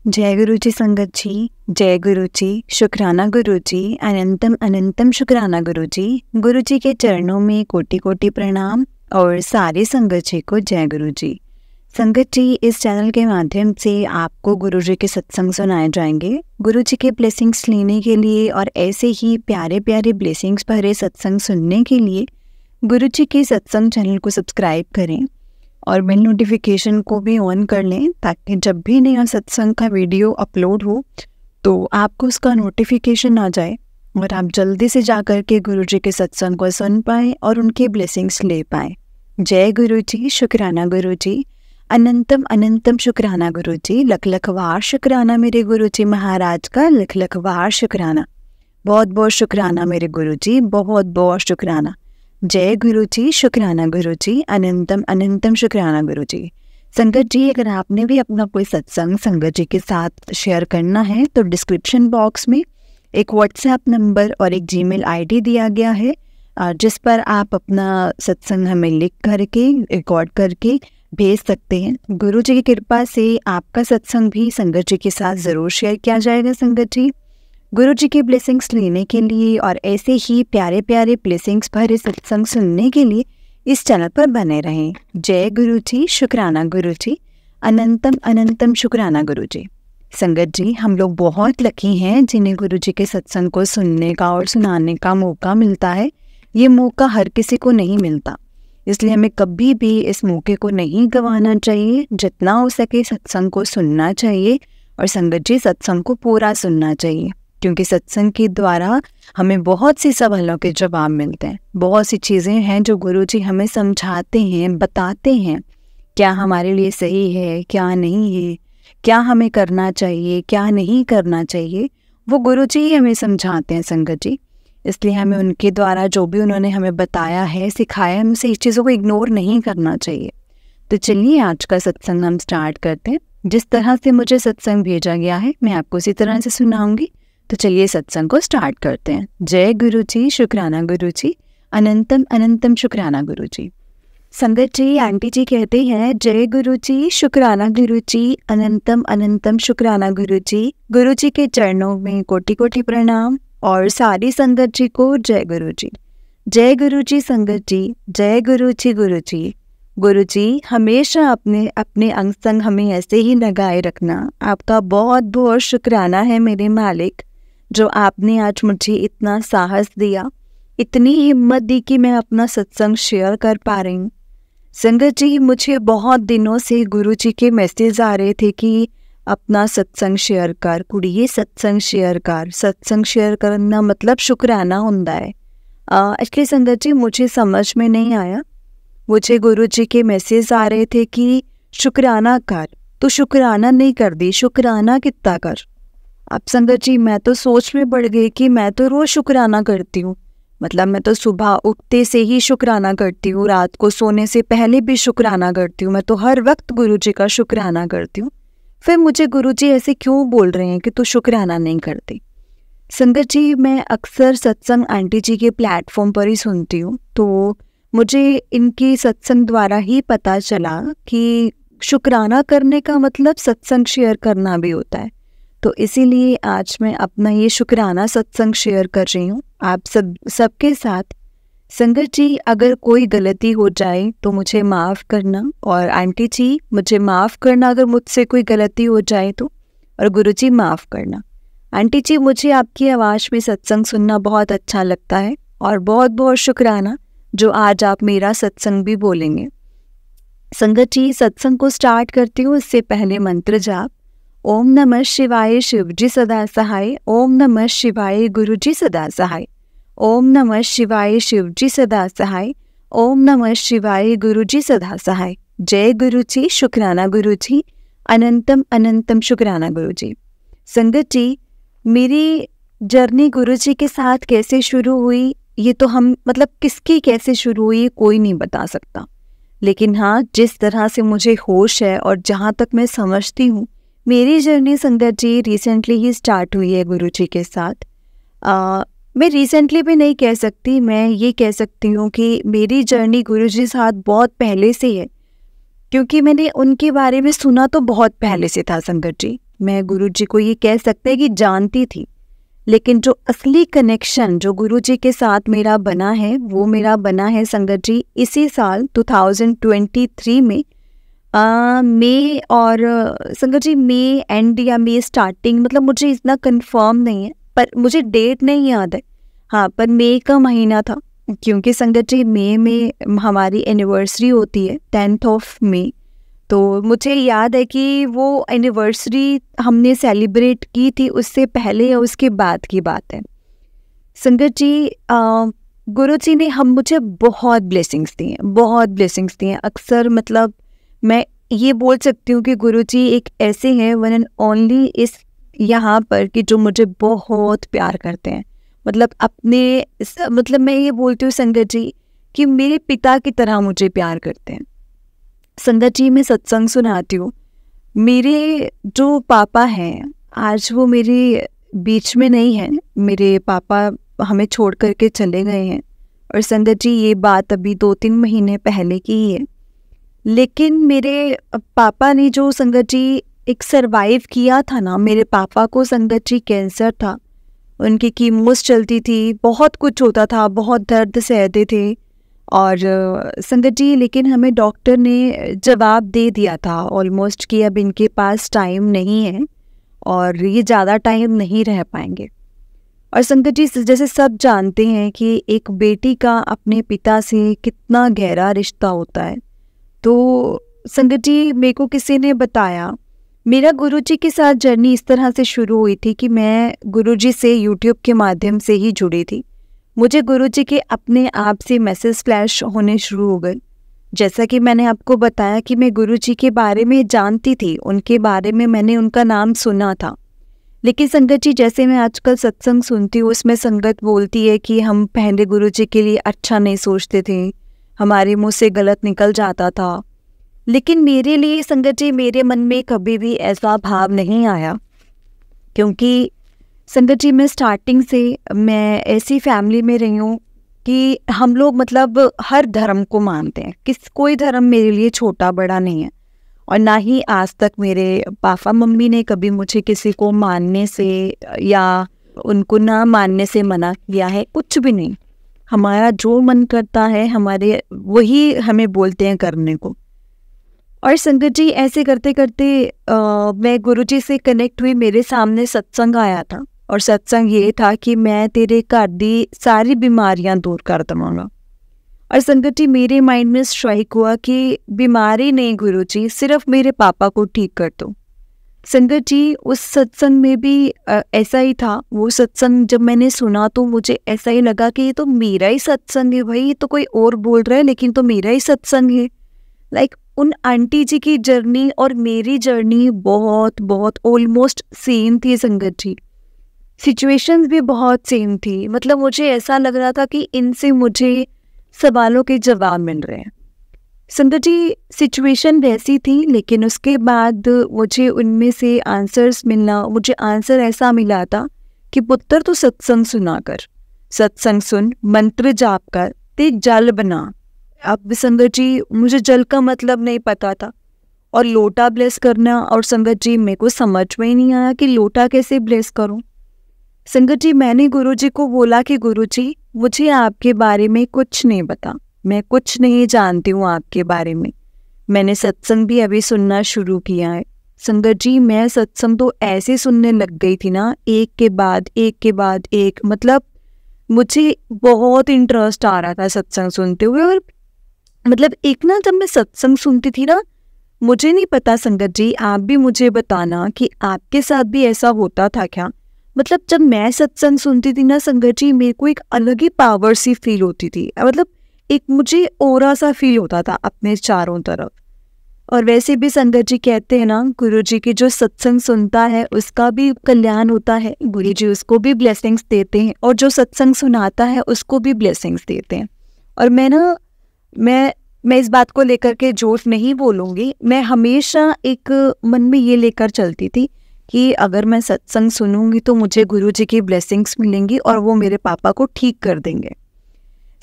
जय गुरु जी संगत जी, जय गुरु जी, शुक्राना गुरु जी, अनंतम अनंतम शुक्राना गुरु जी। गुरु जी के चरणों में कोटि कोटि प्रणाम और सारे संगत जी को जय गुरु जी। संगत जी, इस चैनल के माध्यम से आपको गुरु जी के सत्संग सुनाए जाएंगे। गुरु जी के ब्लेसिंग्स लेने के लिए और ऐसे ही प्यारे प्यारे ब्लेसिंग्स भरे सत्संग सुनने के लिए गुरु जी के सत्संग चैनल को सब्सक्राइब करें और बेल नोटिफिकेशन को भी ऑन कर लें, ताकि जब भी नया सत्संग का वीडियो अपलोड हो तो आपको उसका नोटिफिकेशन आ जाए और आप जल्दी से जाकर के गुरु जी के सत्संग को सुन पाएँ और उनके ब्लेसिंग्स ले पाएँ। जय गुरु जी, शुक्राना गुरु जी, अनंतम अनंतम शुक्राना गुरु जी। लख लख वार शुक्राना मेरे गुरु जी महाराज का, लख लख वार शुक्राना। बहुत बहुत शुक्राना मेरे गुरु जी, बहुत बहुत शुक्राना। जय गुरु जी, शुक्राना गुरु जी, अनंतम अनंतम शुक्राना गुरु जी। संगत जी, अगर आपने भी अपना कोई सत्संग संगत जी के साथ शेयर करना है तो डिस्क्रिप्शन बॉक्स में एक व्हाट्सएप नंबर और एक जीमेल आईडी दिया गया है, जिस पर आप अपना सत्संग हमें लिख करके रिकॉर्ड करके भेज सकते हैं। गुरु जी की कृपा से आपका सत्संग भी संगत जी के साथ ज़रूर शेयर किया जाएगा। संगत जी, गुरु जी के ब्लेसिंग्स लेने के लिए और ऐसे ही प्यारे प्यारे ब्लेसिंग्स भरे सत्संग सुनने के लिए इस चैनल पर बने रहें। जय गुरु जी, शुक्राना गुरु जी, अनंतम अनंतम शुक्राना गुरु जी। संगत जी, हम लोग बहुत लकी हैं जिन्हें गुरु जी के सत्संग को सुनने का और सुनाने का मौका मिलता है। ये मौका हर किसी को नहीं मिलता, इसलिए हमें कभी भी इस मौके को नहीं गंवाना चाहिए। जितना हो सके सत्संग को सुनना चाहिए और संगत जी सत्संग को पूरा सुनना चाहिए, क्योंकि सत्संग के द्वारा हमें बहुत सी सवालों के जवाब मिलते हैं। बहुत सी चीज़ें हैं जो गुरुजी हमें समझाते हैं, बताते हैं क्या हमारे लिए सही है, क्या नहीं है, क्या हमें करना चाहिए, क्या नहीं करना चाहिए, वो गुरुजी ही हमें समझाते हैं। संगत जी, इसलिए हमें उनके द्वारा जो भी उन्होंने हमें बताया है, सिखाया है, हमसे इस चीज़ों को इग्नोर नहीं करना चाहिए। तो चलिए आज का सत्संग हम स्टार्ट करते हैं। जिस तरह से मुझे सत्संग भेजा गया है मैं आपको उसी तरह से सुनाऊंगी। तो चलिए सत्संग को स्टार्ट करते हैं। जय गुरु जी, शुक्राना गुरु जी, अनंतम अनंतम शुक्राना गुरु जी। संगत जी, आंटी जी कहते हैं जय गुरु जी, शुक्राना गुरु जी, अनंतम अनंतम शुक्राना गुरु जी। गुरु जी के चरणों में कोटि कोटि प्रणाम और सारी संगत जी को जय गुरु जी। जय गुरु जी संगत जी, जय गुरु जी गुरु जी। गुरु जी, हमेशा अपने अपने अंग संग हमें ऐसे ही लगाए रखना। आपका बहुत बहुत शुक्राना है मेरे मालिक, जो आपने आज मुझे इतना साहस दिया, इतनी हिम्मत दी कि मैं अपना सत्संग शेयर कर पा रही हूँ। संगत जी, मुझे बहुत दिनों से गुरुजी के मैसेज आ रहे थे कि अपना सत्संग शेयर कर कुड़िए, सत्संग शेयर कर। सत्संग शेयर करना मतलब शुक्राना होता है। एक्चुअली संगत जी, मुझे समझ में नहीं आया। मुझे गुरुजी के मैसेज आ रहे थे कि शुक्राना कर, तो शुक्राना नहीं कर दी, शुक्राना कितना कर। अब संगत जी, मैं तो सोच में पड़ गई कि मैं तो रोज़ शुक्राना करती हूँ। मतलब मैं तो सुबह उठते से ही शुक्राना करती हूँ, रात को सोने से पहले भी शुक्राना करती हूँ। मैं तो हर वक्त गुरुजी का शुक्राना करती हूँ। फिर मुझे गुरुजी ऐसे क्यों बोल रहे हैं कि तू शुक्राना नहीं करती। संगत जी, मैं अक्सर सत्संग आंटी जी के प्लेटफॉर्म पर ही सुनती हूँ, तो मुझे इनकी सत्संग द्वारा ही पता चला कि शुक्राना करने का मतलब सत्संग शेयर करना भी होता है। तो इसीलिए आज मैं अपना ये शुक्राना सत्संग शेयर कर रही हूँ आप सबके साथ। संगत जी, अगर कोई गलती हो जाए तो मुझे माफ़ करना, और आंटी जी मुझे माफ़ करना अगर मुझसे कोई गलती हो जाए तो, और गुरुजी माफ़ करना। आंटी जी, मुझे आपकी आवाज़ में सत्संग सुनना बहुत अच्छा लगता है, और बहुत बहुत शुक्राना जो आज आप मेरा सत्संग भी बोलेंगे। संगत जी, सत्संग को स्टार्ट करती हूँ इससे पहले मंत्र जाप। ओम नमः शिवाय, शिव जी सदा सहाय। ओम नमः शिवाय, गुरु जी सदा सहाय। ओम नमः शिवाय, शिव जी सदा सहाय। ओम नमः शिवाय, गुरु जी सदा सहाय। जय गुरु जी, शुक्राना गुरु जी, अनंतम अनंतम शुक्राना गुरु जी। संगत जी, मेरी जर्नी गुरु जी के साथ कैसे शुरू हुई, ये तो हम मतलब किसकी कैसे शुरू हुई कोई नहीं बता सकता, लेकिन हाँ, जिस तरह से मुझे होश है और जहाँ तक मैं समझती हूँ, मेरी जर्नी संगत जी रिसेंटली ही स्टार्ट हुई है गुरु जी के साथ। मैं रिसेंटली भी नहीं कह सकती, मैं ये कह सकती हूँ कि मेरी जर्नी गुरु जी के साथ बहुत पहले से है, क्योंकि मैंने उनके बारे में सुना तो बहुत पहले से था संगत जी। मैं गुरुजी को ये कह सकते हैं कि जानती थी, लेकिन जो असली कनेक्शन जो गुरुजी के साथ मेरा बना है वो मेरा बना है संगत जी इसी साल 2023 में मई और संगत जी मई एंड या मई स्टार्टिंग, मतलब मुझे इतना कंफर्म नहीं है पर मुझे डेट नहीं याद है। हाँ, पर मई का महीना था, क्योंकि संगत जी मई में हमारी एनिवर्सरी होती है 10 मई। तो मुझे याद है कि वो एनिवर्सरी हमने सेलिब्रेट की थी, उससे पहले या उसके बाद की बात है। संगत जी गुरुजी ने मुझे बहुत ब्लेसिंग्स दी हैं, बहुत ब्लेसिंग्स दी हैं। अक्सर मतलब मैं ये बोल सकती हूँ कि गुरुजी एक ऐसे हैं वन एंड ओनली इस यहाँ पर कि जो मुझे बहुत प्यार करते हैं। मतलब मतलब मैं ये बोलती हूँ संगत जी कि मेरे पिता की तरह मुझे प्यार करते हैं। संगत जी मैं सत्संग सुनाती हूँ, मेरे जो पापा हैं आज वो मेरे बीच में नहीं हैं। मेरे पापा हमें छोड़ करके चले गए हैं और संगत जी ये बात अभी 2-3 महीने पहले की ही है। लेकिन मेरे पापा ने जो संगत जी एक सरवाइव किया था ना, मेरे पापा को संगत जी कैंसर था, उनकी कीमोस चलती थी, बहुत कुछ होता था, बहुत दर्द सहते थे और संगत जी लेकिन हमें डॉक्टर ने जवाब दे दिया था ऑलमोस्ट कि अब इनके पास टाइम नहीं है और ये ज़्यादा टाइम नहीं रह पाएंगे। और संगत जी जैसे सब जानते हैं कि एक बेटी का अपने पिता से कितना गहरा रिश्ता होता है। तो संगत जी मेरे को किसी ने बताया, मेरा गुरुजी के साथ जर्नी इस तरह से शुरू हुई थी कि मैं गुरुजी से यूट्यूब के माध्यम से ही जुड़ी थी। मुझे गुरुजी के अपने आप से मैसेज फ्लैश होने शुरू हो गए। जैसा कि मैंने आपको बताया कि मैं गुरुजी के बारे में जानती थी, उनके बारे में मैंने उनका नाम सुना था। लेकिन संगत जी जैसे मैं आजकल सत्संग सुनती हूँ उसमें संगत बोलती है कि हम पहले गुरुजी के लिए अच्छा नहीं सोचते थे, हमारे मुंह से गलत निकल जाता था। लेकिन मेरे लिए संगत जी मेरे मन में कभी भी ऐसा भाव नहीं आया, क्योंकि संगत जी मैं स्टार्टिंग से मैं ऐसी फैमिली में रही हूँ कि हम लोग मतलब हर धर्म को मानते हैं, कोई धर्म मेरे लिए छोटा बड़ा नहीं है। और ना ही आज तक मेरे पापा मम्मी ने कभी मुझे किसी को मानने से या उनको ना मानने से मना किया है, कुछ भी नहीं। हमारा जो मन करता है हमारे वही हमें बोलते हैं करने को। और संगत जी ऐसे करते करते मैं गुरुजी से कनेक्ट हुई, मेरे सामने सत्संग आया था और सत्संग ये था कि मैं तेरे घर दी सारी बीमारियां दूर कर दवांगा। और संगत जी मेरे माइंड में स्ट्राइक हुआ कि बीमारी नहीं गुरुजी, सिर्फ मेरे पापा को ठीक कर दो। संगत जी उस सत्संग में भी ऐसा ही था। वो सत्संग जब मैंने सुना तो मुझे ऐसा ही लगा कि ये तो मेरा ही सत्संग है भाई, ये तो कोई और बोल रहा है लेकिन तो मेरा ही सत्संग है। लाइक उन आंटी जी की जर्नी और मेरी जर्नी बहुत बहुत ऑलमोस्ट सेम थी संगत जी, सिचुएशंस भी बहुत सेम थी। मतलब मुझे ऐसा लग रहा था कि इनसे मुझे सवालों के जवाब मिल रहे हैं। संगत जी सिचुएशन वैसी थी, लेकिन उसके बाद मुझे उनमें से आंसर्स मिलना, मुझे आंसर ऐसा मिला था कि पुत्र तो सत्संग सुना कर, सत्संग सुन, मंत्र जाप कर, ते जल बना। अब संगत जी मुझे जल का मतलब नहीं पता था और लोटा ब्लेस करना, और संगत जी मेरे को समझ में ही नहीं आया कि लोटा कैसे ब्लेस करूं। संगत जी मैंने गुरुजी को बोला कि गुरुजी मुझे आपके बारे में कुछ नहीं पता, मैं कुछ नहीं जानती हूँ आपके बारे में। मैंने सत्संग भी अभी सुनना शुरू किया है। संगत जी मैं सत्संग तो ऐसे सुनने लग गई थी ना, एक के बाद एक, मतलब मुझे बहुत इंटरेस्ट आ रहा था सत्संग सुनते हुए। और मतलब एक ना जब मैं सत्संग सुनती थी ना, मुझे नहीं पता संगत जी आप भी मुझे बताना कि आपके साथ भी ऐसा होता था क्या। मतलब जब मैं सत्संग सुनती थी ना संगत जी, मेरे को एक अलग ही पावर सी फील होती थी। मतलब एक मुझे ओरा सा फील होता था अपने चारों तरफ। और वैसे भी संगत जी कहते हैं ना, गुरुजी की जो सत्संग सुनता है उसका भी कल्याण होता है, गुरुजी उसको भी ब्लेसिंग्स देते हैं, और जो सत्संग सुनाता है उसको भी ब्लेसिंग्स देते हैं। और मैं इस बात को लेकर के झूठ नहीं बोलूँगी, मैं हमेशा एक मन में ये लेकर चलती थी कि अगर मैं सत्संग सुनूंगी तो मुझे गुरुजी की ब्लेसिंग्स मिलेंगी और वो मेरे पापा को ठीक कर देंगे।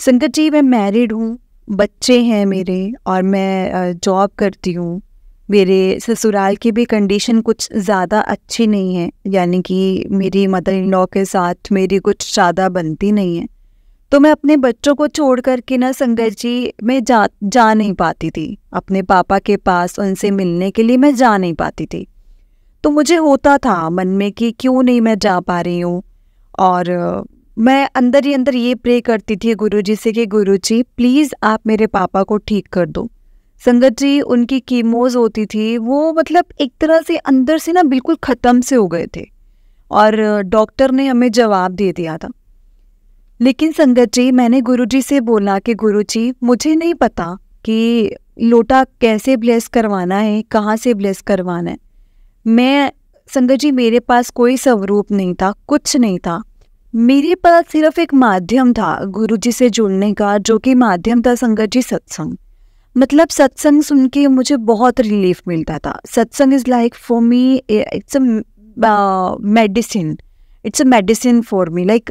संगत जी मैं मैरिड हूँ, बच्चे हैं मेरे, और मैं जॉब करती हूँ। मेरे ससुराल की भी कंडीशन कुछ ज़्यादा अच्छी नहीं है, यानी कि मेरी मदर इन लॉ के साथ मेरी कुछ ज़्यादा बनती नहीं है। तो मैं अपने बच्चों को छोड़ कर के ना संगत जी मैं जा नहीं पाती थी अपने पापा के पास, उनसे मिलने के लिए मैं जा नहीं पाती थी। तो मुझे होता था मन में कि क्यों नहीं मैं जा पा रही हूँ। और मैं अंदर ही अंदर ये प्रे करती थी गुरुजी से कि गुरुजी प्लीज़ आप मेरे पापा को ठीक कर दो। संगत जी उनकी कीमोज होती थी, वो मतलब एक तरह से अंदर से ना बिल्कुल ख़त्म से हो गए थे और डॉक्टर ने हमें जवाब दे दिया था। लेकिन संगत जी मैंने गुरुजी से बोला कि गुरुजी मुझे नहीं पता कि लोटा कैसे ब्लेस करवाना है, कहाँ से ब्लेस करवाना है। मैं संगत जी मेरे पास कोई स्वरूप नहीं था, कुछ नहीं था। मेरे पास सिर्फ एक माध्यम था गुरुजी से जुड़ने का, जो कि माध्यम था संगत जी सत्संग। मतलब सत्संग सुन के मुझे बहुत रिलीफ मिलता था। सत्संग is like for me, it's a medicine, it's a medicine for me. Like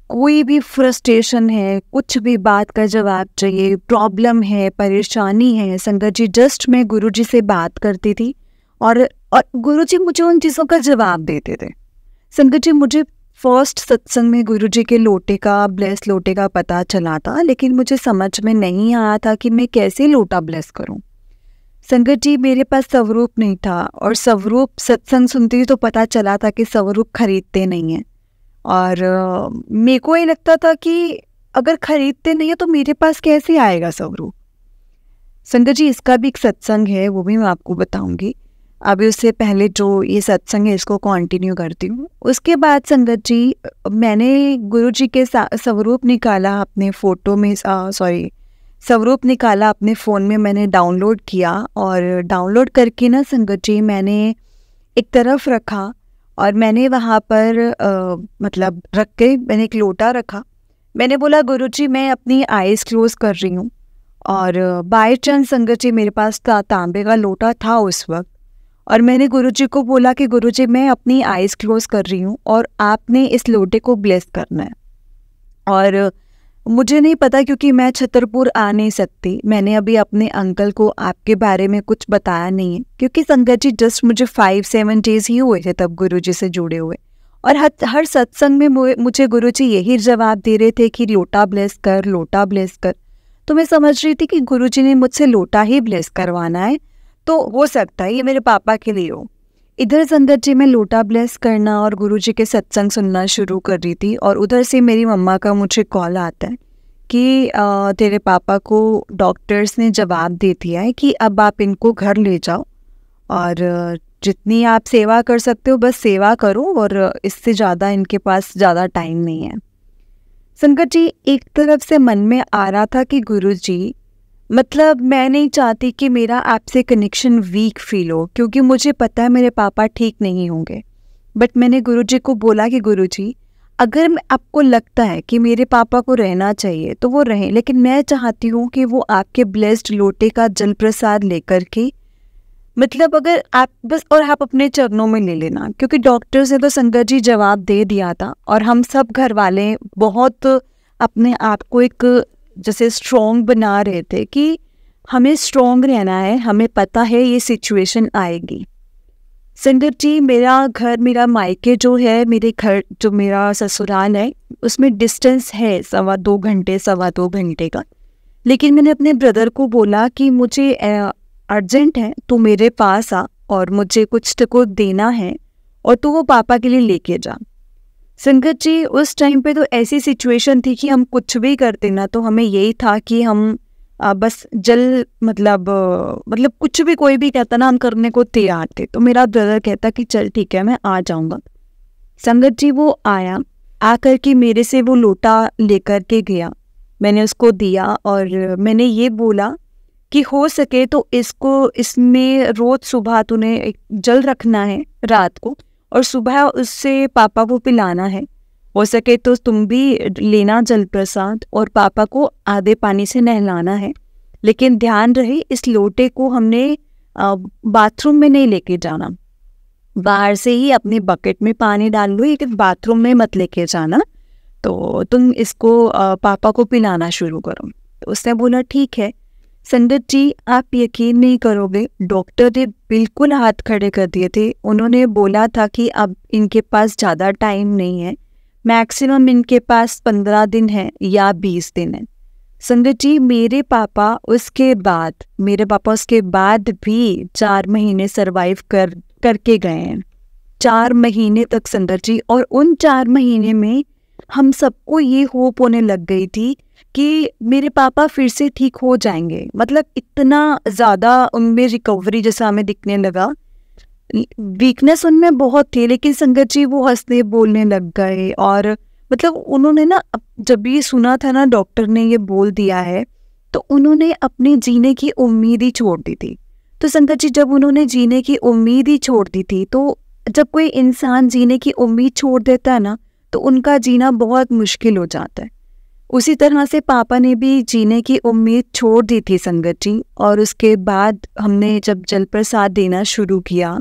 कोई भी फ्रस्ट्रेशन है, कुछ भी बात का जवाब चाहिए, प्रॉब्लम है, परेशानी है, संगत जी जस्ट मैं गुरुजी से बात करती थी और गुरुजी मुझे उन चीज़ों का जवाब देते थे। संगत जी मुझे फर्स्ट सत्संग में गुरुजी के लोटे का, ब्लेस लोटे का पता चला था, लेकिन मुझे समझ में नहीं आया था कि मैं कैसे लोटा ब्लेस करूं। संगत जी मेरे पास स्वरूप नहीं था और स्वरूप सत्संग सुनती तो पता चला था कि स्वरूप खरीदते नहीं हैं। और मेरे को ये लगता था कि अगर खरीदते नहीं है तो मेरे पास कैसे आएगा स्वरूप। संगत जी इसका भी एक सत्संग है, वो भी मैं आपको बताऊंगी। अभी उससे पहले जो ये सत्संग है इसको कंटिन्यू करती हूँ। उसके बाद संगत जी मैंने गुरुजी के स्वरूप निकाला अपने फ़ोटो में, स्वरूप निकाला अपने फ़ोन में, मैंने डाउनलोड किया और डाउनलोड करके ना संगत जी मैंने एक तरफ रखा और मैंने वहाँ पर मतलब रख के मैंने एक लोटा रखा। मैंने बोला गुरुजी मैं अपनी आइज़ क्लोज़ कर रही हूँ। और बाय चांस संगत जी मेरे पास तांबे का लोटा था उस वक्त और मैंने गुरुजी को बोला कि गुरुजी मैं अपनी आइज़ क्लोज़ कर रही हूँ और आपने इस लोटे को ब्लेस करना है। और मुझे नहीं पता क्योंकि मैं छतरपुर आ नहीं सकती, मैंने अभी अपने अंकल को आपके बारे में कुछ बताया नहीं है क्योंकि संगत जी जस्ट मुझे 5-7 डेज़ ही हुए थे तब गुरुजी से जुड़े हुए। और हर सत्संग में मुझे गुरुजी यही जवाब दे रहे थे कि लोटा ब्लेस कर, लोटा ब्लेस कर। तो मैं समझ रही थी कि गुरुजी ने मुझसे लोटा ही ब्लेस करवाना है, तो हो सकता है ये मेरे पापा के लिए हो। इधर संगत जी मैं लोटा ब्लेस करना और गुरुजी के सत्संग सुनना शुरू कर रही थी और उधर से मेरी मम्मा का मुझे कॉल आता है कि तेरे पापा को डॉक्टर्स ने जवाब दे दिया है कि अब आप इनको घर ले जाओ और जितनी आप सेवा कर सकते हो बस सेवा करो और इससे ज़्यादा इनके पास ज़्यादा टाइम नहीं है। संगत जी एक तरफ से मन में आ रहा था कि गुरुजी मतलब मैं नहीं चाहती कि मेरा आपसे कनेक्शन वीक फील हो क्योंकि मुझे पता है मेरे पापा ठीक नहीं होंगे। बट मैंने गुरुजी को बोला कि गुरुजी अगर आपको लगता है कि मेरे पापा को रहना चाहिए तो वो रहें, लेकिन मैं चाहती हूँ कि वो आपके ब्लेस्ड लोटे का जल प्रसाद लेकर के मतलब अगर आप बस और आप अपने चरणों में ले लेना, क्योंकि डॉक्टर्स ने तो संगत जी जवाब दे दिया था और हम सब घर वाले बहुत अपने आप को एक जैसे स्ट्रॉन्ग बना रहे थे कि हमें स्ट्रॉन्ग रहना है, हमें पता है ये सिचुएशन आएगी। संगत जी मेरा मायके जो है, मेरे घर जो मेरा ससुराल है उसमें डिस्टेंस है 2.25 घंटे का। लेकिन मैंने अपने ब्रदर को बोला कि मुझे अर्जेंट है, तो मेरे पास आ और मुझे कुछ तो देना है और तू वो पापा के लिए लेके जा। संगत जी उस टाइम पे तो ऐसी सिचुएशन थी कि हम कुछ भी करते ना तो हमें यही था कि हम बस जल मतलब कुछ भी कोई भी कहता ना हम करने को तैयार थे। तो मेरा ब्रदर कहता कि चल ठीक है मैं आ जाऊंगा। संगत जी वो आया, आकर के मेरे से वो लोटा लेकर के गया, मैंने उसको दिया और मैंने ये बोला कि हो सके तो इसमें रोज सुबह तूने एक जल रखना है रात को और सुबह उससे पापा को पिलाना है। हो सके तो तुम भी लेना जल प्रसाद और पापा को आधे पानी से नहलाना है, लेकिन ध्यान रहे इस लोटे को हमने बाथरूम में नहीं लेके जाना, बाहर से ही अपने बकेट में पानी डाल लो, लेकिन बाथरूम में मत लेके जाना। तो तुम इसको पापा को पिलाना शुरू करो। तो उसने बोला ठीक है। संगत जी, आप यकीन नहीं करोगे, डॉक्टर ने बिल्कुल हाथ खड़े कर दिए थे। उन्होंने बोला था कि अब इनके पास ज़्यादा टाइम नहीं है, मैक्सिमम इनके पास 15 दिन है या 20 दिन है। संगत जी, मेरे पापा उसके बाद भी 4 महीने सरवाइव करके गए हैं, 4 महीने तक संगत जी। और उन 4 महीने में हम सबको ये होप होने लग गई थी कि मेरे पापा फिर से ठीक हो जाएंगे। मतलब इतना ज़्यादा उनमें रिकवरी जैसा हमें दिखने लगा। वीकनेस उनमें बहुत थी, लेकिन संगत जी वो हंसने बोलने लग गए। और मतलब उन्होंने ना, जब ये सुना था ना डॉक्टर ने ये बोल दिया है, तो उन्होंने अपने जीने की उम्मीद ही छोड़ दी थी। तो संगत जी, जब उन्होंने जीने की उम्मीद ही छोड़ दी थी, तो जब कोई इंसान जीने की उम्मीद छोड़ देता है ना, तो उनका जीना बहुत मुश्किल हो जाता है। उसी तरह से पापा ने भी जीने की उम्मीद छोड़ दी थी संगत जी। और उसके बाद हमने जब जल प्रसाद देना शुरू किया,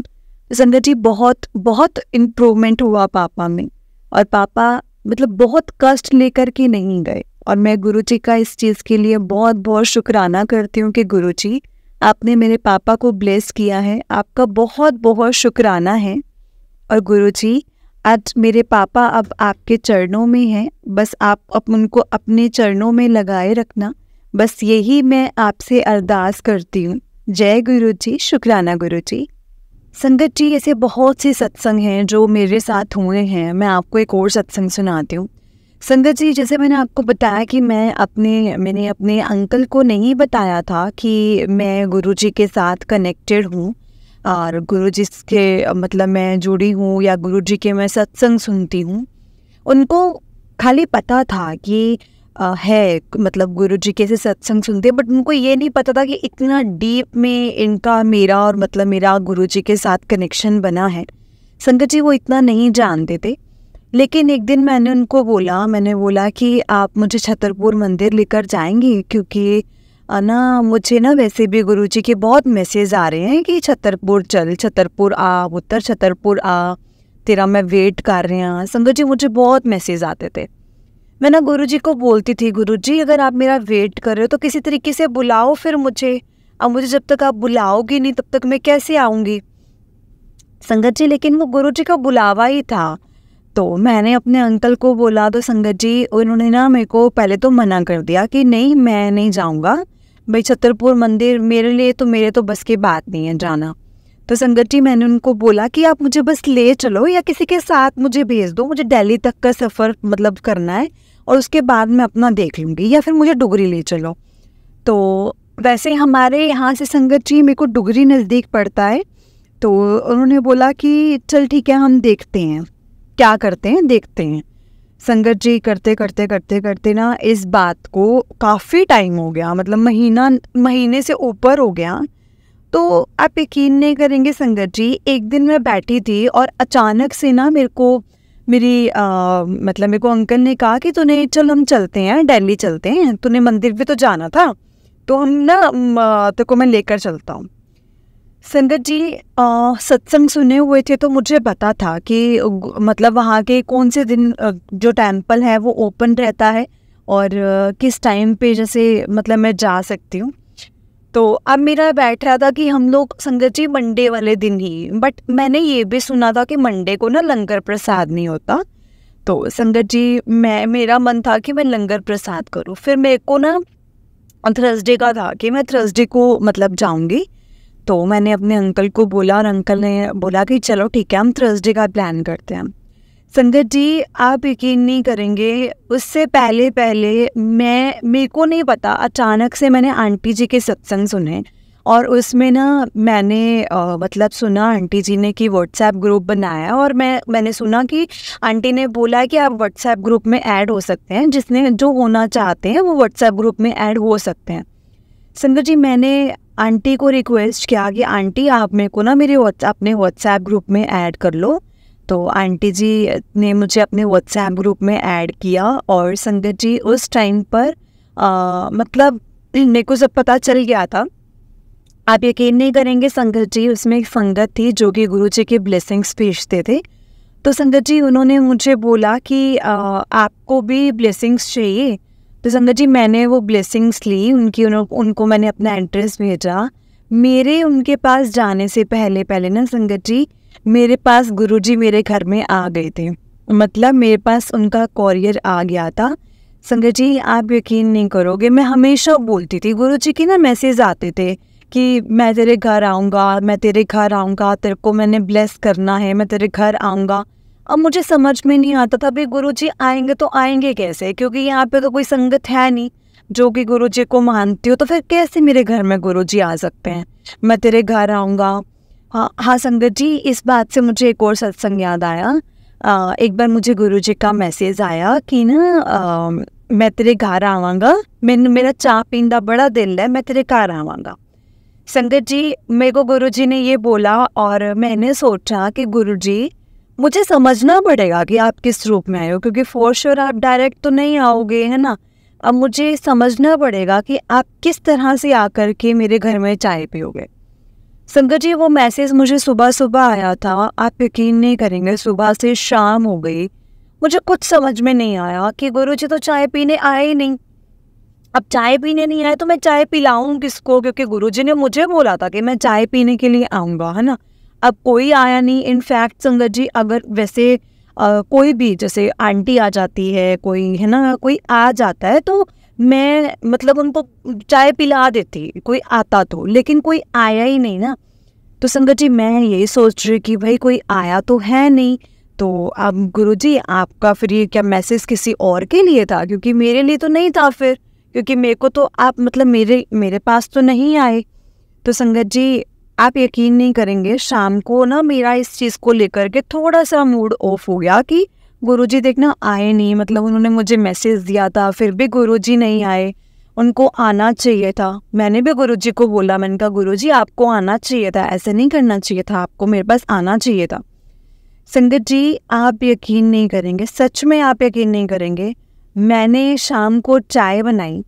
तो संगत जी बहुत बहुत इम्प्रूवमेंट हुआ पापा में। और पापा मतलब बहुत कष्ट लेकर के नहीं गए। और मैं गुरुजी का इस चीज़ के लिए बहुत बहुत शुक्राना करती हूँ कि गुरुजी, आपने मेरे पापा को ब्लेस किया है, आपका बहुत बहुत शुक्राना है। और गुरुजी, आज मेरे पापा अब आपके चरणों में हैं, बस आप उनको अपने चरणों में लगाए रखना, बस यही मैं आपसे अरदास करती हूँ। जय गुरुजी, शुक्राना गुरुजी। संगत जी, ऐसे बहुत से सत्संग हैं जो मेरे साथ हुए हैं। मैं आपको एक और सत्संग सुनाती हूँ। संगत जी, जैसे मैंने आपको बताया कि मैंने अपने अंकल को नहीं बताया था कि मैं गुरुजी के साथ कनेक्टेड हूँ और गुरुजी के मतलब मैं जुड़ी हूँ या गुरुजी के मैं सत्संग सुनती हूँ। उनको खाली पता था कि है मतलब गुरुजी के से सत्संग सुनते, बट उनको ये नहीं पता था कि इतना डीप में इनका मेरा और मतलब मेरा गुरुजी के साथ कनेक्शन बना है। संगत जी, वो इतना नहीं जानते थे। लेकिन एक दिन मैंने बोला कि आप मुझे छतरपुर मंदिर लेकर जाएंगे, क्योंकि ना मुझे ना वैसे भी गुरुजी के बहुत मैसेज आ रहे हैं कि छतरपुर चल, छतरपुर आ, उत्तर छतरपुर आ, तेरा मैं वेट कर रहे हैं। संगत जी, मुझे बहुत मैसेज आते थे। मैं ना गुरुजी को बोलती थी, गुरुजी अगर आप मेरा वेट कर रहे हो तो किसी तरीके से बुलाओ फिर मुझे। अब मुझे जब तक आप बुलाओगी नहीं तब तक मैं कैसे आऊँगी संगत जी। लेकिन वो गुरुजी का बुलावा ही था। तो मैंने अपने अंकल को बोला, तो संगत जी उन्होंने ना मेरे को पहले तो मना कर दिया कि नहीं, मैं नहीं जाऊँगा भाई छतरपुर मंदिर, मेरे तो बस की बात नहीं है जाना। तो संगत जी, मैंने उनको बोला कि आप मुझे बस ले चलो या किसी के साथ मुझे भेज दो, मुझे दिल्ली तक का सफ़र मतलब करना है और उसके बाद मैं अपना देख लूँगी, या फिर मुझे डुगरी ले चलो। तो वैसे हमारे यहाँ से संगत जी मेरे को डुगरी नज़दीक पड़ता है। तो उन्होंने बोला कि चल ठीक है, हम देखते हैं क्या करते हैं, देखते हैं। संगत जी, करते ना इस बात को काफ़ी टाइम हो गया, मतलब महीने से ऊपर हो गया। तो आप यकीन नहीं करेंगे संगत जी, एक दिन मैं बैठी थी और अचानक से ना मेरे को अंकल ने कहा कि तूने चल हम चलते हैं, दिल्ली चलते हैं, तूने मंदिर भी तो जाना था, तो हम ना तेरे को मैं लेकर चलता हूँ। संगत जी, सत्संग सुने हुए थे तो मुझे पता था कि मतलब वहाँ के कौन से दिन जो टेम्पल है वो ओपन रहता है और किस टाइम पे जैसे मतलब मैं जा सकती हूँ। तो अब मेरा बैठ रहा था कि हम लोग संगत जी मंडे वाले दिन ही, बट मैंने ये भी सुना था कि मंडे को ना लंगर प्रसाद नहीं होता। तो संगत जी, मेरा मन था कि मैं लंगर प्रसाद करूँ। फिर मेरे को ना थर्सडे का था कि मैं थर्सडे को मतलब जाऊँगी। तो मैंने अपने अंकल को बोला और अंकल ने बोला कि चलो ठीक है, हम थर्सडे का प्लान करते हैं। संगत जी, आप यकीन नहीं करेंगे, उससे पहले मेरे को नहीं पता, अचानक से मैंने आंटी जी के सत्संग सुने और उसमें ना मैंने मतलब सुना आंटी जी ने कि व्हाट्सएप ग्रुप बनाया और मैंने सुना कि आंटी ने बोला कि आप व्हाट्सएप ग्रुप में ऐड हो सकते हैं, जिसने जो होना चाहते हैं वो व्हाट्सएप ग्रुप में ऐड हो सकते हैं। संगत जी, मैंने आंटी को रिक्वेस्ट किया कि आंटी आप मेरे को ना अपने व्हाट्सएप ग्रुप में ऐड कर लो। तो आंटी जी ने मुझे अपने व्हाट्सएप ग्रुप में ऐड किया और संगत जी उस टाइम पर मतलब मेरे को सब पता चल गया था। आप यकीन नहीं करेंगे संगत जी, उसमें एक संगत थी जो कि गुरुजी के ब्लेसिंग्स भेजते थे। तो संगत जी उन्होंने मुझे बोला कि आपको भी ब्लेसिंग्स चाहिए। तो संगत जी मैंने वो ब्लेसिंग्स ली उनकी, उनको मैंने अपना एड्रेस भेजा। मेरे उनके पास जाने से पहले पहले ना संगत जी मेरे पास गुरुजी मेरे घर में आ गए थे, मतलब मेरे पास उनका कॉरियर आ गया था। संगत जी आप यकीन नहीं करोगे, मैं हमेशा बोलती थी, गुरुजी के ना मैसेज आते थे कि मैं तेरे घर आऊँगा, मैं तेरे घर आऊँगा, तेरे को मैंने ब्लेस करना है, मैं तेरे घर आऊँगा। अब मुझे समझ में नहीं आता था भाई गुरुजी आएंगे तो आएंगे कैसे, क्योंकि यहाँ पे तो कोई संगत है नहीं जो कि गुरुजी को मानती हो, तो फिर कैसे मेरे घर में गुरुजी आ सकते हैं। मैं तेरे घर आऊँगा। हाँ संगत जी इस बात से मुझे एक और सत्संग याद आया। एक बार मुझे गुरुजी का मैसेज आया कि ना मैं तेरे घर आवांगा, मेरा चाय पीने का बड़ा दिल है, मैं तेरे घर आवांगा। संगत जी मेरे को गुरुजी ने ये बोला और मैंने सोचा कि गुरुजी मुझे समझना पड़ेगा कि आप किस रूप में आए हो, क्योंकि फॉर श्योर आप डायरेक्ट तो नहीं आओगे, है ना। अब मुझे समझना पड़ेगा कि आप किस तरह से आकर के मेरे घर में चाय पियोगे। संगत जी वो मैसेज मुझे सुबह सुबह आया था, आप यकीन नहीं करेंगे, सुबह से शाम हो गई, मुझे कुछ समझ में नहीं आया कि गुरुजी तो चाय पीने आए ही नहीं। अब चाय पीने नहीं आए तो मैं चाय पिलाऊं किसको, क्योंकि गुरुजी ने मुझे बोला था कि मैं चाय पीने के लिए आऊँगा, है ना। अब कोई आया नहीं। इनफैक्ट संगत जी अगर वैसे कोई भी जैसे आंटी आ जाती है, कोई है ना, कोई आ जाता है तो मैं मतलब उनको चाय पिला देती, कोई आता तो, लेकिन कोई आया ही नहीं ना। तो संगत जी मैं यही सोच रही कि भाई कोई आया तो है नहीं, तो अब गुरुजी आपका फिर ये क्या मैसेज किसी और के लिए था, क्योंकि मेरे लिए तो नहीं था फिर, क्योंकि मेरे को तो आप मतलब मेरे पास तो नहीं आए। तो संगत जी आप यकीन नहीं करेंगे, शाम को ना मेरा इस चीज़ को लेकर के थोड़ा सा मूड ऑफ हो गया कि गुरुजी देखना आए नहीं, मतलब उन्होंने मुझे मैसेज दिया था फिर भी गुरुजी नहीं आए, उनको आना चाहिए था। मैंने भी गुरुजी को बोला, मैंने कहा गुरुजी आपको आना चाहिए था, ऐसे नहीं करना चाहिए था, आपको मेरे पास आना चाहिए था। संगत जी आप यकीन नहीं करेंगे, सच में आप यकीन नहीं करेंगे, मैंने शाम को चाय बनाई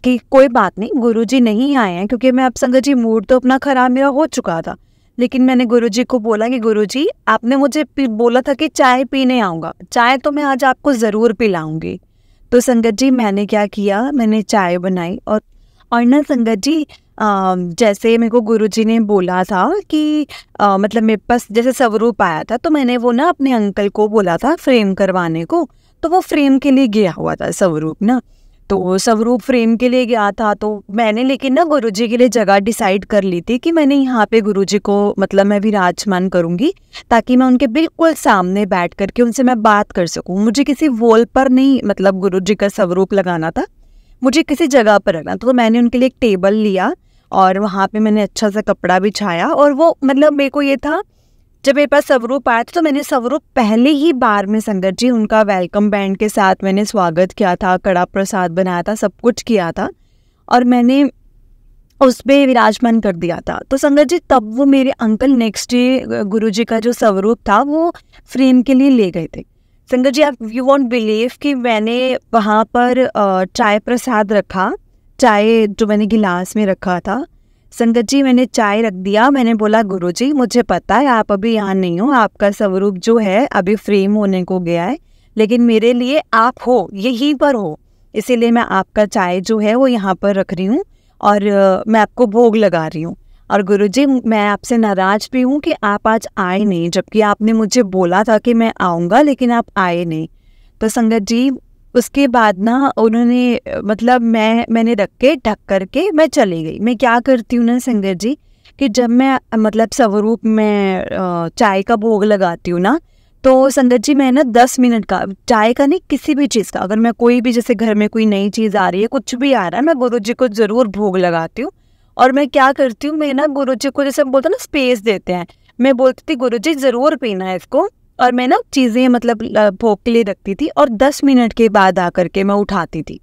कि कोई बात नहीं गुरुजी नहीं आए हैं, क्योंकि मैं अब संगत जी मूड तो अपना खराब मेरा हो चुका था, लेकिन मैंने गुरुजी को बोला कि गुरुजी आपने मुझे बोला था कि चाय पीने आऊँगा, चाय तो मैं आज आपको ज़रूर पिलाऊंगी। तो संगत जी मैंने क्या किया, मैंने चाय बनाई और ना संगत जी जैसे मेरे को गुरुजी ने बोला था कि मतलब मेरे पास जैसे स्वरूप आया था, तो मैंने वो ना अपने अंकल को बोला था फ्रेम करवाने को, तो वो फ्रेम के लिए गया हुआ था स्वरूप ना, तो स्वरूप फ्रेम के लिए गया था। तो मैंने लेकिन ना गुरुजी के लिए जगह डिसाइड कर ली थी कि मैंने यहाँ पे गुरुजी को मतलब मैं विराजमान करूँगी, ताकि मैं उनके बिल्कुल सामने बैठ करके उनसे मैं बात कर सकूँ। मुझे किसी वॉल पर नहीं मतलब गुरुजी का स्वरूप लगाना था, मुझे किसी जगह पर रखना। तो मैंने उनके लिए एक टेबल लिया और वहाँ पे मैंने अच्छा सा कपड़ा बिछाया, और वो मतलब मेरे को ये था जब मेरे पास स्वरूप आया था तो मैंने स्वरूप पहले ही बार में संगत जी उनका वेलकम बैंड के साथ मैंने स्वागत किया था, कड़ा प्रसाद बनाया था, सब कुछ किया था और मैंने उस पर विराजमान कर दिया था। तो संगत जी तब वो मेरे अंकल नेक्स्ट डे गुरुजी का जो स्वरूप था वो फ्रेम के लिए ले गए थे। संगत जी आप यू वॉन्ट बिलीव कि मैंने वहाँ पर चाय प्रसाद रखा, चाय जो मैंने गिलास में रखा था, संगत जी मैंने चाय रख दिया। मैंने बोला गुरुजी मुझे पता है आप अभी यहाँ नहीं हो, आपका स्वरूप जो है अभी फ्रेम होने को गया है, लेकिन मेरे लिए आप हो, यहीं पर हो, इसीलिए मैं आपका चाय जो है वो यहाँ पर रख रही हूँ और मैं आपको भोग लगा रही हूँ। और गुरुजी मैं आपसे नाराज भी हूँ कि आप आज आए नहीं, जबकि आपने मुझे बोला था कि मैं आऊँगा लेकिन आप आए नहीं। तो संगत जी उसके बाद ना उन्होंने मतलब मैंने रख के ढक करके मैं चली गई। मैं क्या करती हूँ ना संगत जी कि जब मैं मतलब स्वरूप में चाय का भोग लगाती हूँ ना, तो संगत जी मैं ना 10 मिनट का, चाय का नहीं किसी भी चीज़ का, अगर मैं कोई भी जैसे घर में कोई नई चीज़ आ रही है, कुछ भी आ रहा है, मैं गुरुजी को ज़रूर भोग लगाती हूँ। और मैं क्या करती हूँ, मैं ना गुरुजी को जैसे बोलते हैं ना स्पेस देते हैं, मैं बोलती थी गुरुजी ज़रूर पीना है इसको, और मैं ना चीज़ें मतलब भोग के लिए रखती थी और 10 मिनट के बाद आकर के मैं उठाती थी।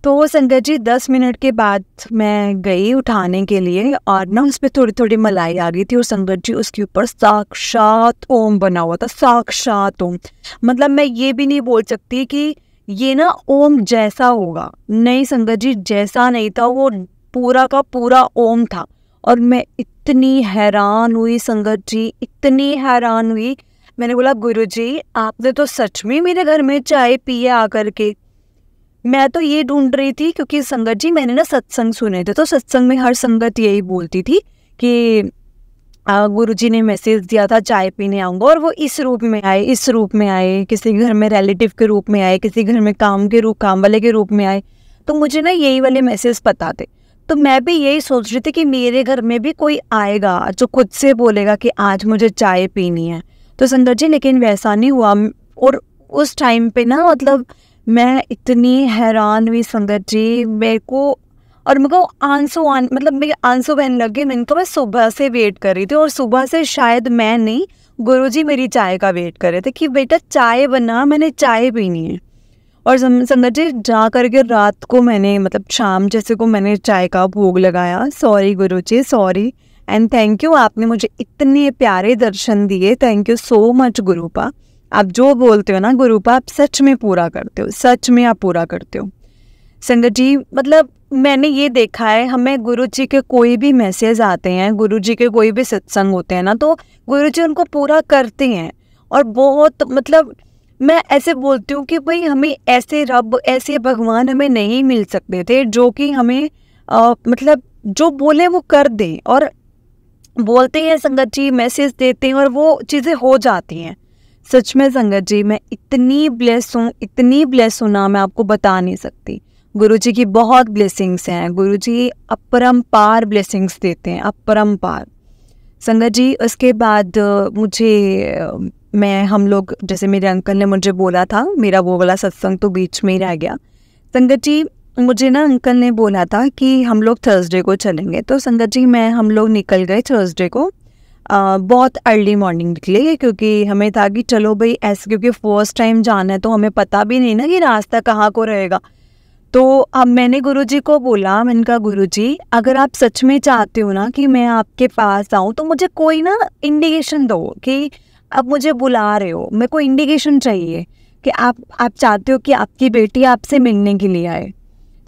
तो संगत जी 10 मिनट के बाद मैं गई उठाने के लिए और ना उस पर थोड़ी थोड़ी मलाई आ गई थी, और संगत जी उसके ऊपर साक्षात ओम बना हुआ था, साक्षात ओम। मतलब मैं ये भी नहीं बोल सकती कि ये ना ओम जैसा होगा, नहीं संगत जी जैसा नहीं था, वो पूरा का पूरा ओम था। और मैं इतनी हैरान हुई संगत जी, इतनी हैरान हुई, मैंने बोला गुरुजी आपने तो सच में मेरे घर में चाय पी है आकर के। मैं तो ये ढूंढ रही थी, क्योंकि संगत जी मैंने ना सत्संग सुने थे, तो सत्संग में हर संगत यही बोलती थी कि गुरुजी ने मैसेज दिया था चाय पीने आऊँगा, और वो इस रूप में आए, इस रूप में आए, किसी घर में रिलेटिव के रूप में आए, किसी घर में काम वाले के रूप में आए। तो मुझे ना यही वाले मैसेज पता थे, तो मैं भी यही सोच रही थी कि मेरे घर में भी कोई आएगा जो खुद से बोलेगा कि आज मुझे चाय पीनी है। तो संगत जी लेकिन वैसा नहीं हुआ, और उस टाइम पे ना मतलब मैं इतनी हैरान हुई संगत जी, मेरे को मेरे आंसू बहने लगे। मैंने कहा मैं सुबह से वेट कर रही थी, और सुबह से शायद मैं नहीं, गुरुजी मेरी चाय का वेट कर रहे थे कि बेटा चाय बना, मैंने चाय पीनी है। और संगत जी जा करके रात को मैंने मतलब शाम जैसे को मैंने चाय का भोग लगाया। Sorry Guruji, sorry and thank you, आपने मुझे इतने प्यारे दर्शन दिए। Thank you so much गुरुपा। आप जो बोलते हो ना गुरुपा, आप सच में पूरा करते हो, सच में आप पूरा करते हो। संगत जी मतलब मैंने ये देखा है, हमें गुरुजी के कोई भी मैसेज आते हैं, गुरुजी के कोई भी सत्संग होते हैं ना, तो गुरुजी उनको पूरा करते हैं। और बहुत मतलब मैं ऐसे बोलती हूँ कि भाई हमें ऐसे रब, ऐसे भगवान हमें नहीं मिल सकते थे जो कि हमें मतलब जो बोले वो कर दें, और बोलते हैं संगत जी, मैसेज देते हैं और वो चीज़ें हो जाती हैं। सच में संगत जी मैं इतनी ब्लेस हूँ, इतनी ब्लेस हूँ ना, मैं आपको बता नहीं सकती। गुरुजी की बहुत ब्लेसिंग्स हैं, गुरुजी अपरंपार ब्लेसिंग्स देते हैं, अपरंपार। संगत जी उसके बाद हम लोग जैसे मेरे अंकल ने मुझे बोला था, मेरा वो वाला सत्संग तो बीच में ही रह गया। संगत जी मुझे ना अंकल ने बोला था कि हम लोग थर्सडे को चलेंगे, तो संगत जी हम लोग निकल गए थर्सडे को। बहुत अर्ली मॉर्निंग निकले, क्योंकि हमें था कि चलो भाई ऐसे, क्योंकि फर्स्ट टाइम जाना है तो हमें पता भी नहीं ना कि रास्ता कहाँ को रहेगा। तो अब मैंने गुरुजी को बोला, मैंने कहा गुरुजी अगर आप सच में चाहते हो ना कि मैं आपके पास आऊँ, तो मुझे कोई ना इंडिकेशन दो कि आप मुझे बुला रहे हो। मेरे को इंडिकेशन चाहिए कि आप चाहते हो कि आपकी बेटी आपसे मिलने के लिए आए।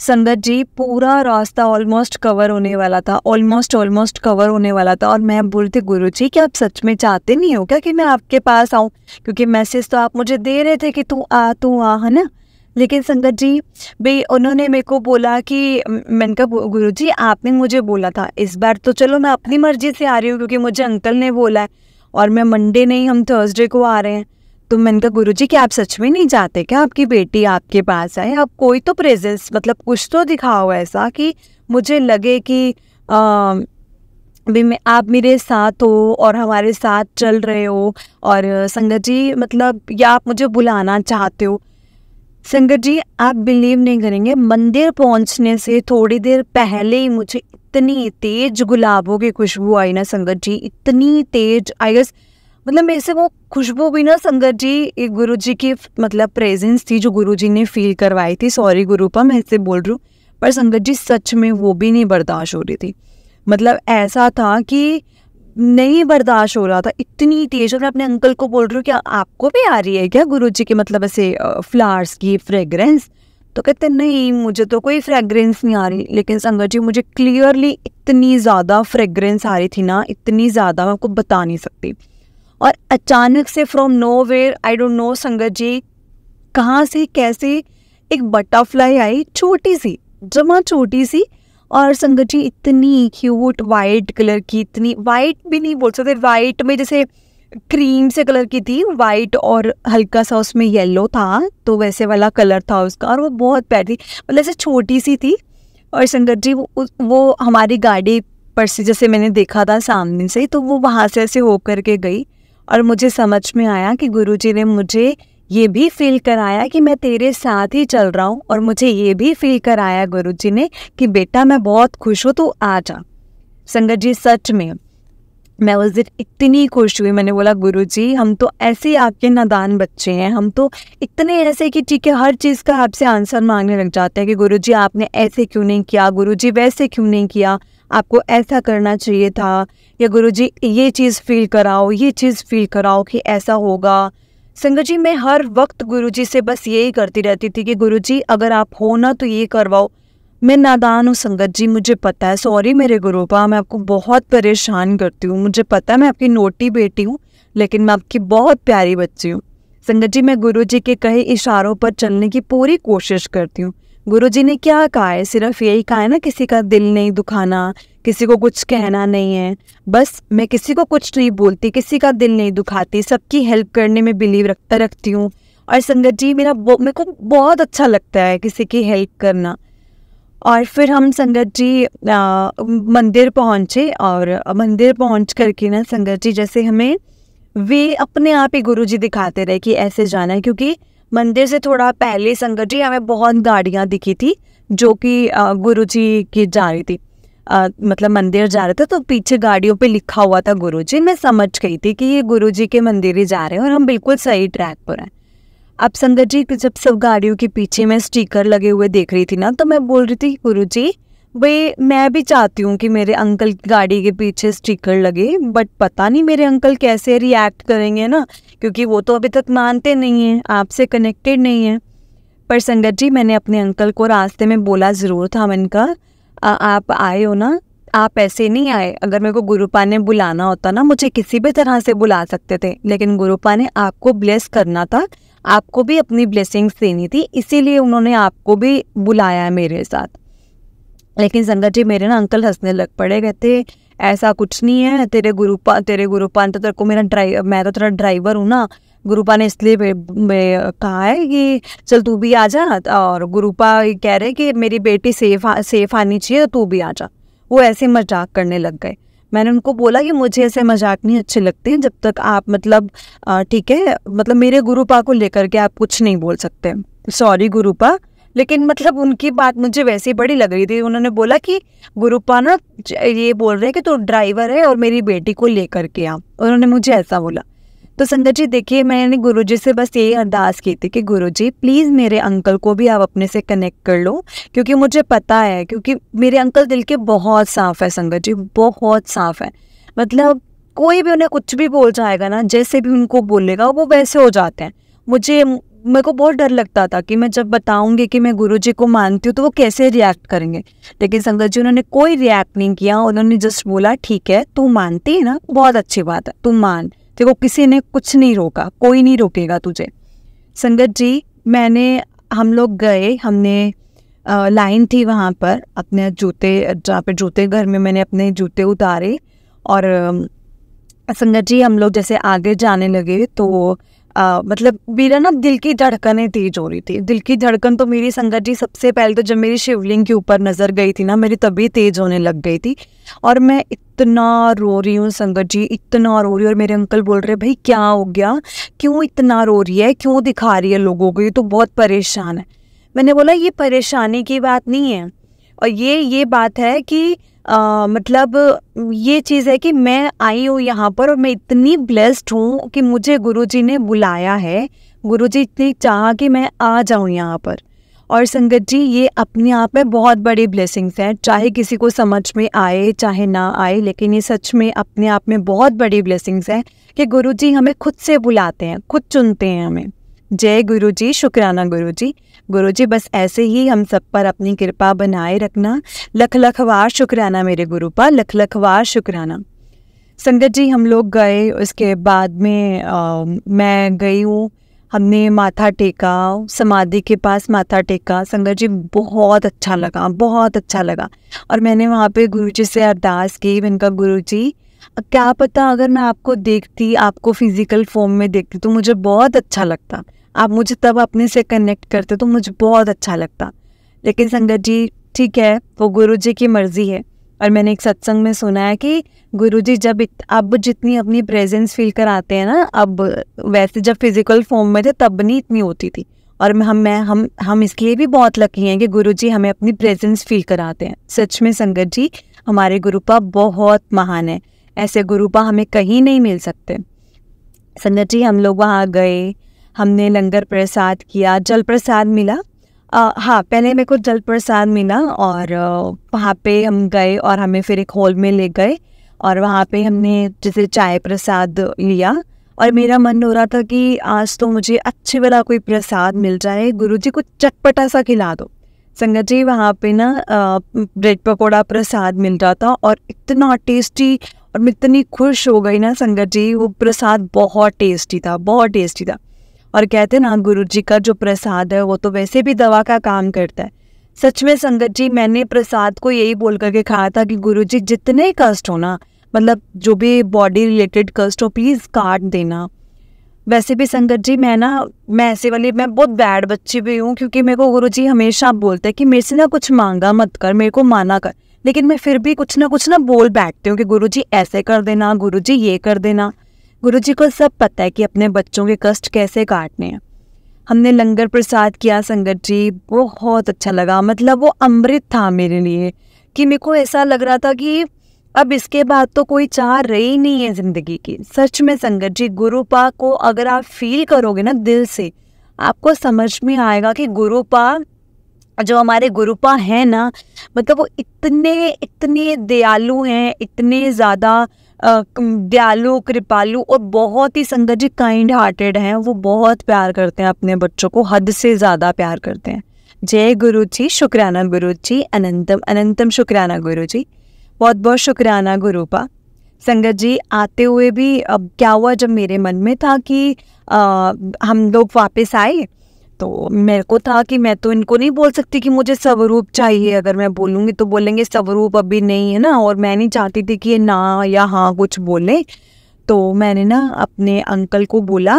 संगत जी पूरा रास्ता ऑलमोस्ट कवर होने वाला था, ऑलमोस्ट कवर होने वाला था, और मैं बोलती गुरुजी कि आप सच में चाहते नहीं हो क्या कि मैं आपके पास आऊँ, क्योंकि मैसेज तो आप मुझे दे रहे थे कि तू आ, है ना। लेकिन संगत जी भाई उन्होंने मेरे को बोला कि मैंने कहा गुरुजी आपने मुझे बोला था, इस बार तो चलो मैं अपनी मर्जी से आ रही हूँ, क्योंकि मुझे अंकल ने बोला है, और मैं मंडे नहीं, हम थर्सडे को आ रहे हैं। तो मैंने कहा गुरुजी कि आप सच में नहीं चाहते क्या आपकी बेटी आपके पास आए? आप कोई तो प्रेजेंस मतलब कुछ तो दिखाओ ऐसा कि मुझे लगे कि आप मेरे साथ हो और हमारे साथ चल रहे हो, और संगत जी मतलब या आप मुझे बुलाना चाहते हो। संगत जी आप बिलीव नहीं करेंगे, मंदिर पहुंचने से थोड़ी देर पहले ही मुझे इतनी तेज गुलाबों की खुशबू आई ना संगत जी, इतनी तेज। आई गेस मतलब मेरे से वो खुशबू भी ना संगत जी गुरुजी की मतलब प्रेजेंस थी जो गुरुजी ने फील करवाई थी। सॉरी गुरुपा मैं इससे बोल रही हूँ, पर संगत जी सच में वो भी नहीं बर्दाश्त हो रही थी। मतलब ऐसा था कि नहीं बर्दाश्त हो रहा था, इतनी तेज। और मैं अपने अंकल को बोल रही हूँ क्या आपको भी आ रही है क्या गुरुजी की मतलब ऐसे फ्लावर्स की फ्रेग्रेंस? तो कहते नहीं मुझे तो कोई फ्रेग्रेंस नहीं आ रही। लेकिन संगत जी मुझे क्लियरली इतनी ज़्यादा फ्रेग्रेंस आ रही थी ना, इतनी ज़्यादा मैं आपको बता नहीं सकती। और अचानक से from nowhere I don't know संगत जी कहाँ से कैसे एक बटरफ्लाई आई, छोटी सी, जमा छोटी सी, और संगत जी इतनी क्यूट वाइट कलर की, इतनी वाइट भी नहीं बोल सकते, वाइट में जैसे क्रीम से कलर की थी, वाइट और हल्का सा उसमें येलो था, तो वैसे वाला कलर था उसका, और वो बहुत प्यारी मतलब ऐसे छोटी सी थी। और संगत जी वो हमारी गाड़ी पर से जैसे मैंने देखा था सामने से, तो वो वहाँ से ऐसे होकर के गई, और मुझे समझ में आया कि गुरुजी ने मुझे ये भी फील कराया कि मैं तेरे साथ ही चल रहा हूँ, और मुझे ये भी फील कराया गुरुजी ने कि बेटा मैं बहुत खुश हूँ, तू आ जा। संगत जी सच में मैं उस दिन इतनी खुश हुई, मैंने बोला गुरुजी हम तो ऐसे ही आपके नादान बच्चे हैं, हम तो इतने ऐसे कि ठीक है हर चीज़ का आपसे आंसर मांगने लग जाते हैं कि गुरुजी आपने ऐसे क्यों नहीं किया, गुरुजी वैसे क्यों नहीं किया, आपको ऐसा करना चाहिए था, या गुरुजी ये चीज़ फील कराओ, ये चीज़ फील कराओ कि ऐसा होगा। संगत जी मैं हर वक्त गुरुजी से बस यही करती रहती थी कि गुरुजी अगर आप हो ना तो ये करवाओ। मैं नादान हूँ संगत जी, मुझे पता है, सॉरी मेरे गुरुपा, मैं आपको बहुत परेशान करती हूँ, मुझे पता है मैं आपकी नोटी बेटी हूँ, लेकिन मैं आपकी बहुत प्यारी बच्ची हूँ। संगत जी, मैं गुरुजी के कहे इशारों पर चलने की पूरी कोशिश करती हूँ। गुरुजी ने क्या कहा है, सिर्फ यही कहा है ना, किसी का दिल नहीं दुखाना, किसी को कुछ कहना नहीं है। बस मैं किसी को कुछ नहीं बोलती, किसी का दिल नहीं दुखाती, सबकी हेल्प करने में बिलीव रखती हूँ। और संगत जी, मेरे को बहुत अच्छा लगता है किसी की हेल्प करना। और फिर हम संगत जी मंदिर पहुँचे, और मंदिर पहुँच करके ना संगत जी, जैसे हमें वे अपने आप ही गुरुजी दिखाते रहे कि ऐसे जाना है, क्योंकि मंदिर से थोड़ा पहले संगत जी हमें बहुत गाड़ियाँ दिखी थी जो कि गुरुजी की जा रही थी। मतलब मंदिर जा रहे थे तो पीछे गाड़ियों पे लिखा हुआ था गुरुजी। मैं समझ गई थी कि ये गुरुजी के मंदिर ही जा रहे हैं और हम बिल्कुल सही ट्रैक पर हैं। अब संगत जी, जब सब गाड़ियों के पीछे मैं स्टिकर लगे हुए देख रही थी ना, तो मैं बोल रही थी गुरुजी, भाई मैं भी चाहती हूँ कि मेरे अंकल की गाड़ी के पीछे स्टिकर लगे, बट पता नहीं मेरे अंकल कैसे रिएक्ट करेंगे ना, क्योंकि वो तो अभी तक मानते नहीं हैं, आपसे कनेक्टेड नहीं है। पर संगत जी, मैंने अपने अंकल को रास्ते में बोला ज़रूर था, मैंने कहा आप आए हो ना, आप ऐसे नहीं आए। अगर मेरे को गुरुपा ने बुलाना होता ना, मुझे किसी भी तरह से बुला सकते थे, लेकिन गुरुपा ने आपको ब्लेस करना था, आपको भी अपनी ब्लेसिंग्स देनी थी, इसीलिए उन्होंने आपको भी बुलाया है मेरे साथ। लेकिन संगत जी, मेरे ना अंकल हंसने लग पड़े, कहते ऐसा कुछ नहीं है, तेरे गुरुपा ने तो तेरे को मैं तो तेरा ड्राइवर हूँ ना, गुरुपा ने इसलिए कहा है कि चल तू भी आ जा, और गुरुपा कह रहे कि मेरी बेटी सेफ आनी चाहिए, तो तू भी आ जा। वो ऐसे मजाक करने लग गए। मैंने उनको बोला कि मुझे ऐसे मजाक नहीं अच्छे लगते जब तक आप मतलब ठीक है, मतलब मेरे गुरुपा को लेकर के आप कुछ नहीं बोल सकते, सॉरी गुरुपा। लेकिन मतलब उनकी बात मुझे वैसे ही बड़ी लग रही थी। उन्होंने बोला कि गुरुपा ना ये बोल रहे कि तू ड्राइवर है और मेरी बेटी को लेकर के आ, उन्होंने मुझे ऐसा बोला। तो संगत जी देखिए, मैंने गुरुजी से बस यही अरदास की थी कि गुरुजी प्लीज़ मेरे अंकल को भी आप अपने से कनेक्ट कर लो, क्योंकि मुझे पता है, क्योंकि मेरे अंकल दिल के बहुत साफ़ है संगत जी, बहुत साफ़ है। मतलब कोई भी उन्हें कुछ भी बोल जाएगा ना, जैसे भी उनको बोलेगा वो वैसे हो जाते हैं। मेरे को बहुत डर लगता था कि मैं जब बताऊंगी कि मैं गुरुजी को मानती हूँ तो वो कैसे रिएक्ट करेंगे, लेकिन संगत जी उन्होंने कोई रिएक्ट नहीं किया। उन्होंने जस्ट बोला ठीक है, तू मानती है ना, बहुत अच्छी बात है, तू मान, देखो किसी ने कुछ नहीं रोका, कोई नहीं रोकेगा तुझे। संगत जी हम लोग गए, हमने लाइन थी वहाँ पर, अपने जूते, जहाँ पे जूते घर में मैंने अपने जूते उतारे, और संगत जी हम लोग जैसे आगे जाने लगे तो मतलब मेरा ना दिल की धड़कनें तेज हो रही थी। दिल की धड़कन तो मेरी संगत जी सबसे पहले तो जब मेरी शिवलिंग के ऊपर नज़र गई थी ना, मेरी तभी तेज होने लग गई थी, और मैं इतना रो रही हूँ संगत जी, इतना रो रही हूँ। और मेरे अंकल बोल रहे भाई क्या हो गया, क्यों इतना रो रही है, क्यों दिखा रही है लोगों को, ये तो बहुत परेशान है। मैंने बोला ये परेशानी की बात नहीं है, और ये बात है कि मतलब ये चीज़ है कि मैं आई हूँ यहाँ पर और मैं इतनी ब्लेस्ड हूँ कि मुझे गुरुजी ने बुलाया है, गुरुजी इतनी चाहा कि मैं आ जाऊँ यहाँ पर। और संगत जी ये अपने आप में बहुत बड़ी ब्लेसिंग्स हैं, चाहे किसी को समझ में आए चाहे ना आए, लेकिन ये सच में अपने आप में बहुत बड़ी ब्लेसिंग्स हैं कि गुरुजी हमें खुद से बुलाते हैं, खुद चुनते हैं हमें। जय गुरुजी, शुक्राना गुरुजी। गुरुजी बस ऐसे ही हम सब पर अपनी कृपा बनाए रखना। लख लख वार शुक्राना मेरे गुरुपा, लख लख वार शुक्राना। संगत जी हम लोग गए, उसके बाद में मैं गई हूँ, हमने माथा टेका, समाधि के पास माथा टेका। संगत जी बहुत अच्छा लगा, बहुत अच्छा लगा। और मैंने वहाँ पे गुरुजी से अरदास की, मैंने कहा गुरुजी क्या पता अगर मैं आपको देखती, आपको फिजिकल फॉर्म में देखती तो मुझे बहुत अच्छा लगता, आप मुझे तब अपने से कनेक्ट करते तो मुझे बहुत अच्छा लगता। लेकिन संगत जी ठीक है, वो गुरुजी की मर्जी है। और मैंने एक सत्संग में सुना है कि गुरुजी जब अब जितनी अपनी प्रेजेंस फील कराते हैं ना, अब वैसे जब फिजिकल फॉर्म में थे तब नहीं इतनी होती थी। और हम इसलिए भी बहुत लकी हैं कि गुरुजी हमें अपनी प्रेजेंस फील कराते हैं। सच में संगत जी हमारे गुरुपा बहुत महान है, ऐसे गुरुपा हमें कहीं नहीं मिल सकते। संगत जी हम लोग वहाँ गए, हमने लंगर प्रसाद किया, जल प्रसाद मिला। हाँ पहले मेरे को जल प्रसाद मिला, और वहाँ पे हम गए और हमें फिर एक हॉल में ले गए, और वहाँ पे हमने जैसे चाय प्रसाद लिया। और मेरा मन हो रहा था कि आज तो मुझे अच्छे वाला कोई प्रसाद मिल जाए, गुरुजी कुछ चटपटा सा खिला दो। संगत जी वहाँ पे ना ब्रेड पकौड़ा प्रसाद मिल रहा था, और इतना टेस्टी, और मैं इतनी खुश हो गई ना संगत जी, वो प्रसाद बहुत टेस्टी था, बहुत टेस्टी था। और कहते हैं ना, गुरु जी का जो प्रसाद है वो तो वैसे भी दवा का काम करता है। सच में संगत जी, मैंने प्रसाद को यही बोल करके खाया था कि गुरु जी जितने कष्ट हो ना, मतलब जो भी बॉडी रिलेटेड कष्ट हो, प्लीज़ काट देना। वैसे भी संगत जी, मैं ऐसे वाली, मैं बहुत बैड बच्ची भी हूँ, क्योंकि मेरे को गुरु जी हमेशा बोलते हैं कि मेरे से ना कुछ मांगा मत कर, मेरे को माना कर। लेकिन मैं फिर भी कुछ ना बोल बैठती हूँ कि गुरु जी ऐसे कर देना, गुरु जी ये कर देना। गुरु जी को सब पता है कि अपने बच्चों के कष्ट कैसे काटने हैं। हमने लंगर प्रसाद किया संगत जी, बहुत अच्छा लगा। मतलब वो अमृत था मेरे लिए, कि मेरे को ऐसा लग रहा था कि अब इसके बाद तो कोई चाह रही नहीं है ज़िंदगी की। सच में संगत जी, गुरुपा को अगर आप फील करोगे ना दिल से, आपको समझ में आएगा कि गुरुपा, जो हमारे गुरुपा हैं ना, मतलब वो इतने दयालु हैं, इतने ज़्यादा दयालु, कृपालु और बहुत ही संगत जी काइंड हार्टेड हैं। वो बहुत प्यार करते हैं अपने बच्चों को, हद से ज़्यादा प्यार करते हैं। जय गुरु जी, शुक्राना गुरु जी, अनंतम अनंतम शुक्राना गुरु जी, बहुत बहुत शुक्राना गुरुपा। संगत जी, आते हुए भी अब क्या हुआ, जब मेरे मन में था कि हम लोग वापस आए, तो मेरे को था कि मैं तो इनको नहीं बोल सकती कि मुझे स्वरूप चाहिए। अगर मैं बोलूँगी तो बोलेंगे स्वरूप अभी नहीं है ना, और मैं नहीं चाहती थी कि ये ना या हाँ कुछ बोले। तो मैंने ना अपने अंकल को बोला,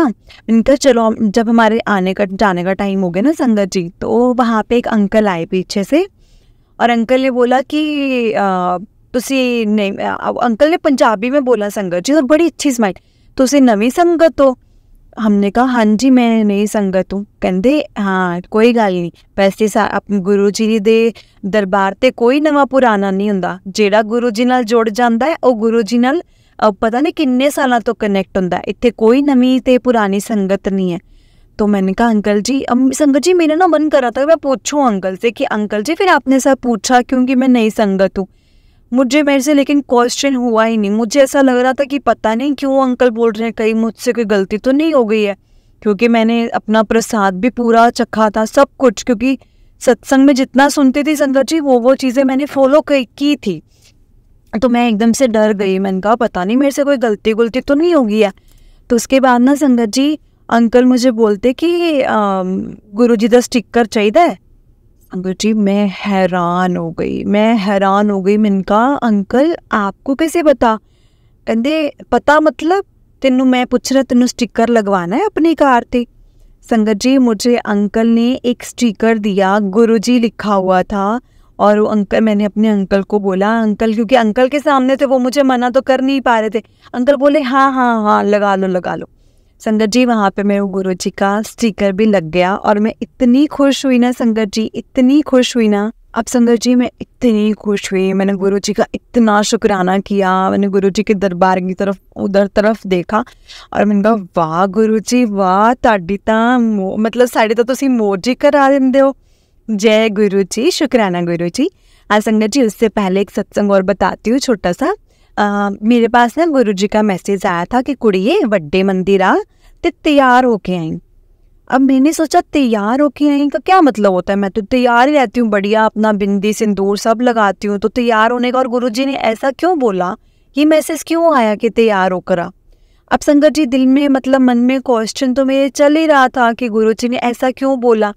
इनका चलो, जब हमारे आने का जाने का टाइम हो गया ना संगत जी, तो वहाँ पे एक अंकल आए पीछे से, और अंकल ने बोला कि तुसी नहीं, अंकल ने पंजाबी में बोला संगत जी, और बड़ी अच्छी स्माइल, तुसी नवी संगत हो? हमने कहा हाँ जी, मैं नई संगत हूँ। कहते हाँ कोई गल नहीं, वैसे गुरु जी दे दरबार ते कोई नवा पुराना नहीं हुंदा, जेड़ा गुरु जी नाल जुड़ जांदा है वो गुरु जी नाल पता नहीं किन्ने सालों तो कनैक्ट हुंदा है। इत्थे कोई नवी ते पुरानी संगत नहीं है। तो मैंने कहा अंकल जी, संगत जी मेरा ना मन कर रहा था मैं पूछूं अंकल से कि अंकल जी फिर आपने सब पूछा क्योंकि मैं नई संगत हूँ? मेरे से लेकिन क्वेश्चन हुआ ही नहीं। मुझे ऐसा लग रहा था कि पता नहीं क्यों अंकल बोल रहे हैं, कहीं मुझसे कोई गलती तो नहीं हो गई है, क्योंकि मैंने अपना प्रसाद भी पूरा चखा था, सब कुछ। क्योंकि सत्संग में जितना सुनती थी संगत जी, वो चीज़ें मैंने फॉलो की थी। तो मैं एकदम से डर गई, मैंने कहा पता नहीं मेरे से कोई गलती तो नहीं होगी है। तो उसके बाद ना संगत जी, अंकल मुझे बोलते कि गुरु जी का स्टिकर चाहिए है। अंकल जी, मैं हैरान हो गई। मैंने कहा अंकल आपको कैसे पता? कहते पता मतलब तेनू मैं पूछ रहा, तेनू स्टिकर लगवाना है अपनी कार पे? संगत जी, मुझे अंकल ने एक स्टिकर दिया, गुरुजी लिखा हुआ था। और वो अंकल, मैंने अपने अंकल को बोला अंकल, क्योंकि अंकल के सामने थे, वो मुझे मना तो कर नहीं पा रहे थे। अंकल बोले हाँ लगा लो। संगत जी, वहाँ पे मेरे गुरु जी का स्टिकर भी लग गया, और मैं इतनी खुश हुई ना संगत जी, इतनी खुश हुई ना। अब संगत जी, मैं इतनी खुश हुई, मैंने गुरु जी का इतना शुक्राना किया। मैंने गुरु जी के दरबार की तरफ, उधर तरफ देखा, और मैंने कहा वाह गुरु जी वाह, ताड़ी तां मतलब साड़ी तो तुसीं मौज ही करा देंदे हो। जय गुरु जी, शुक्राना गुरु जी। आज संगत जी, उससे पहले एक सत्संग और बताती हूँ छोटा सा। मेरे पास ना गुरु जी का मैसेज आया था कि कुड़िए वड्डे मंदिर आ ते तैयार होके आई। अब मैंने सोचा तैयार होके आई का क्या मतलब होता है? मैं तो तैयार ही रहती हूँ, बढ़िया अपना बिंदी सिंदूर सब लगाती हूँ, तो तैयार होने का। और गुरु जी ने ऐसा क्यों बोला, ये मैसेज क्यों आया कि तैयार होकर आ? अब संगत जी, दिल में मतलब मन में क्वेश्चन तो मेरे चल ही रहा था कि गुरु जी ने ऐसा क्यों बोला।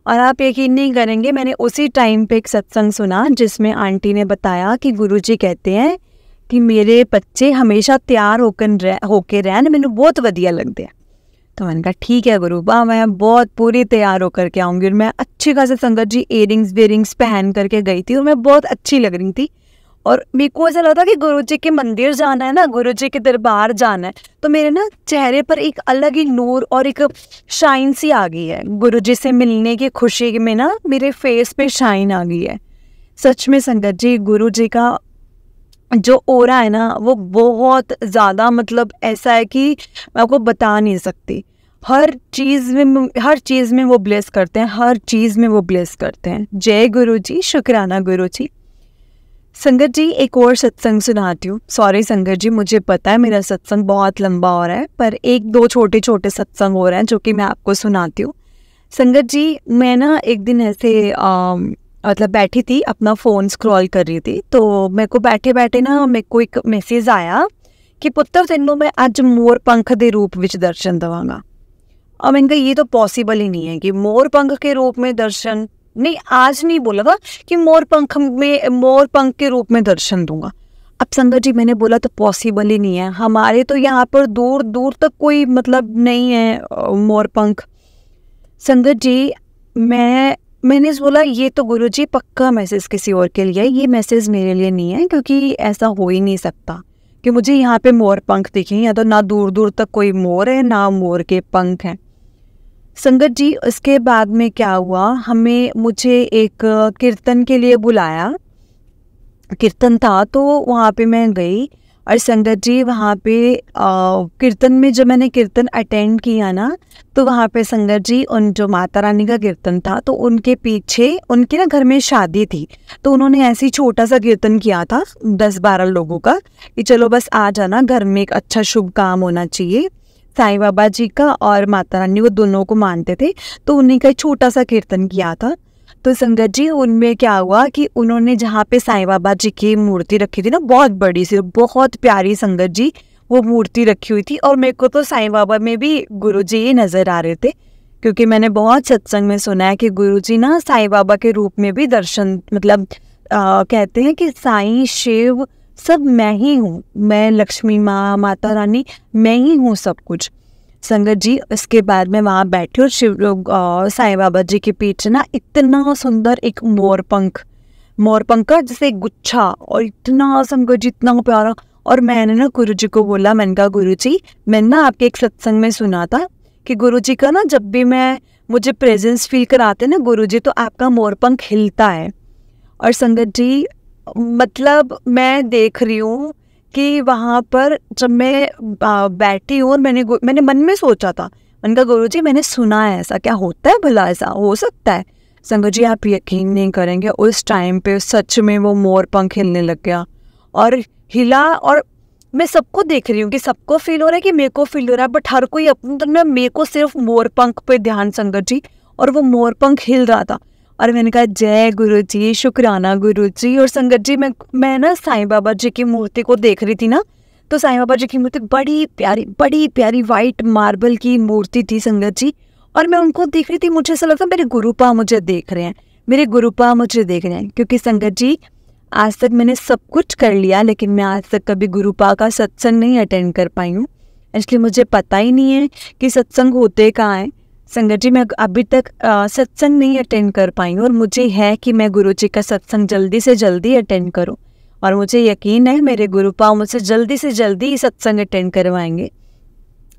और आप यकीन नहीं करेंगे, मैंने उसी टाइम पे एक सत्संग सुना जिसमें आंटी ने बताया कि गुरुजी कहते हैं कि मेरे बच्चे हमेशा तैयार होके रहन, मैंने बहुत वधिया लगते हैं। तो मैंने कहा ठीक है गुरु बा, मैं बहुत पूरी तैयार होकर के आऊँगी। और मैं अच्छी खासी संगत जी इयरिंग्स पहन करके गई थी, और मैं बहुत अच्छी लग रही थी। और मेरे को ऐसा लगा कि गुरु जी के मंदिर जाना है ना, गुरु जी के दरबार जाना है, तो मेरे ना चेहरे पर एक अलग ही नूर और एक शाइन सी आ गई है। गुरु जी से मिलने की खुशी में ना मेरे फेस पे शाइन आ गई है। सच में संगत जी, गुरु जी का जो ओरा है ना, वो बहुत ज़्यादा मतलब ऐसा है कि मैं आपको बता नहीं सकती। हर चीज़ में वो ब्लेस करते हैं, हर चीज़ में वो ब्लेस करते हैं। जय गुरु जी, शुक्राना गुरु जी। संगत जी, एक और सत्संग सुनाती हूँ। सॉरी संगत जी, मुझे पता है मेरा सत्संग बहुत लंबा हो रहा है, पर एक दो छोटे छोटे सत्संग हो रहे हैं जो कि मैं आपको सुनाती हूँ। संगत जी, मैं ना एक दिन ऐसे मतलब बैठी थी, अपना फ़ोन स्क्रॉल कर रही थी, तो मेरे को बैठे बैठे ना मेरे को एक मैसेज आया कि पुत्र तेनों मैं अज मोर पंख दे रूप विच दर्शन देवांगा। और मैंने कहा ये तो पॉसिबल ही नहीं है कि मोर पंख के रूप में दर्शन, नहीं आज नहीं बोला था कि मोर पंख के रूप में दर्शन दूंगा। अब संगत जी मैंने बोला तो पॉसिबल ही नहीं है, हमारे तो यहाँ पर दूर दूर तक कोई मतलब नहीं है मोर पंख। संगत जी मैंने बोला ये तो गुरुजी पक्का मैसेज किसी और के लिए, ये मैसेज मेरे लिए नहीं है, क्योंकि ऐसा हो ही नहीं सकता कि मुझे यहाँ पे मोर पंख दिखे, या तो ना दूर दूर तक कोई मोर है ना मोर के पंख हैं। संगत जी उसके बाद में क्या हुआ, मुझे एक कीर्तन के लिए बुलाया, कीर्तन था तो वहाँ पे मैं गई। और संगत जी वहाँ पे कीर्तन में जब मैंने कीर्तन अटेंड किया ना, तो वहाँ पे संगत जी उन जो माता रानी का कीर्तन था, तो उनके पीछे उनके ना घर में शादी थी, तो उन्होंने ऐसे ही छोटा सा कीर्तन किया था 10-12 लोगों का कि चलो बस आ जाना, घर में एक अच्छा शुभ काम होना चाहिए। साईं बाबा जी का और माता रानी वो दोनों को मानते थे, तो उन्हीं का छोटा सा कीर्तन किया था। तो संगत जी उनमें क्या हुआ कि उन्होंने जहाँ पे साईं बाबा जी की मूर्ति रखी थी ना, बहुत बड़ी सी बहुत प्यारी संगत जी वो मूर्ति रखी हुई थी, और मेरे को तो साईं बाबा में भी गुरुजी ही नजर आ रहे थे, क्योंकि मैंने बहुत सत्संग में सुना है कि गुरुजी ना साईं बाबा के रूप में भी दर्शन मतलब कहते हैं कि साईं शिव सब मैं ही हूँ, मैं लक्ष्मी माँ माता रानी मैं ही हूँ सब कुछ। संगत जी इसके बाद में वहाँ बैठी और साईं बाबा जी के पीछे ना इतना सुंदर एक मोर पंख का जैसे गुच्छा, और इतना संगत जी इतना प्यारा। और मैंने ना गुरुजी को बोला, मैंने कहा गुरुजी मैंने ना आपके एक सत्संग में सुना था कि गुरुजी का ना जब भी मुझे प्रेजेंस फील कराते ना गुरुजी, तो आपका मोर पंख हिलता है। और संगत जी मतलब मैं देख रही हूँ कि वहाँ पर जब मैं बैठी हूँ, और मैंने मन में सोचा था, मैंने कहा गुरुजी मैंने सुना है ऐसा, क्या होता है भला, ऐसा हो सकता है? संगत जी आप यकीन नहीं करेंगे, उस टाइम पे सच में वो मोर पंख हिलने लग गया और हिला, और मैं सबको देख रही हूँ कि सबको फील हो रहा है कि मेरे को फील हो रहा है, बट हर कोई अपनी तरफ, मेरे को सिर्फ मोर पंख पे ध्यान संगत जी, और वो मोर पंख हिल रहा था। और मैंने कहा जय गुरुजी, शुक्राना गुरुजी। और संगत जी मैं ना साईं बाबा जी की मूर्ति को देख रही थी ना, तो साईं बाबा जी की मूर्ति बड़ी प्यारी वाइट मार्बल की मूर्ति थी संगत जी, और मैं उनको देख रही थी, मुझे ऐसा लगता मेरे गुरुपा मुझे देख रहे हैं, क्योंकि संगत जी आज तक मैंने सब कुछ कर लिया, लेकिन मैं आज तक कभी गुरुपा का सत्संग नहीं अटेंड कर पाई हूँ, इसलिए मुझे पता ही नहीं है कि सत्संग होते कहाँ हैं। संगत जी मैं अभी तक सत्संग नहीं अटेंड कर पाई हूँ, और मुझे है कि मैं गुरु जी का सत्संग जल्दी से जल्दी अटेंड करूँ, और मुझे यकीन है मेरे गुरुपा मुझसे जल्दी से जल्दी सत्संग अटेंड करवाएंगे।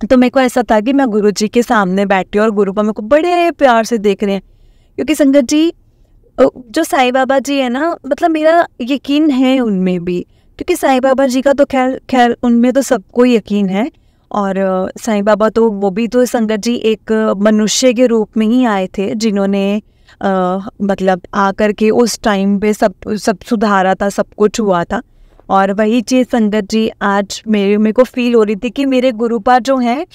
तो मेरे को ऐसा था कि मैं गुरु जी के सामने बैठी और गुरुपा मेरे को बड़े प्यार से देख रहे हैं, क्योंकि संगत जी जो साईं बाबा जी है ना, मतलब मेरा यकीन है उनमें भी, क्योंकि साईं बाबा जी का तो खैर उनमें तो सबको यकीन है, और साईं बाबा तो वो भी तो संगत जी एक मनुष्य के रूप में ही आए थे, जिन्होंने मतलब आकर के उस टाइम पे सब सुधारा था, सब कुछ हुआ था। और वही चीज़ संगत जी आज मेरे को फील हो रही थी कि मेरे गुरुपा जो हैं,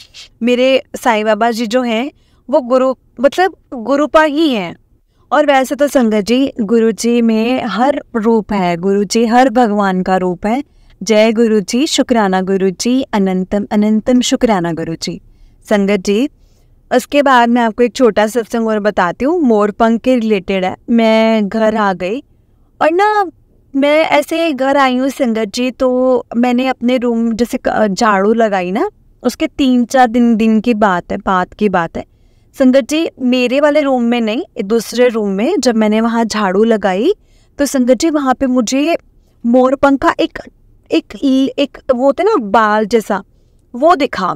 मेरे साईं बाबा जी जो हैं, वो गुरुपा ही हैं। और वैसे तो संगत जी गुरु जी में हर रूप है, गुरु जी हर भगवान का रूप है। जय गुरु जी, शुक्राना गुरु जी, अनंतम अनंतम शुक्राना गुरु जी। संगत जी उसके बाद मैं आपको एक छोटा सत्संग और बताती हूँ, मोरपंख के रिलेटेड है। मैं घर आ गई, और ना मैं ऐसे घर आई हूँ संगत जी, तो मैंने अपने रूम जैसे झाड़ू लगाई ना, उसके 3-4 दिन की बात है संगत जी। मेरे वाले रूम में नहीं, दूसरे रूम में जब मैंने वहाँ झाड़ू लगाई, तो संगत जी वहाँ पे मुझे मोरपंख का एक वो होता है ना बाल जैसा, वो दिखा।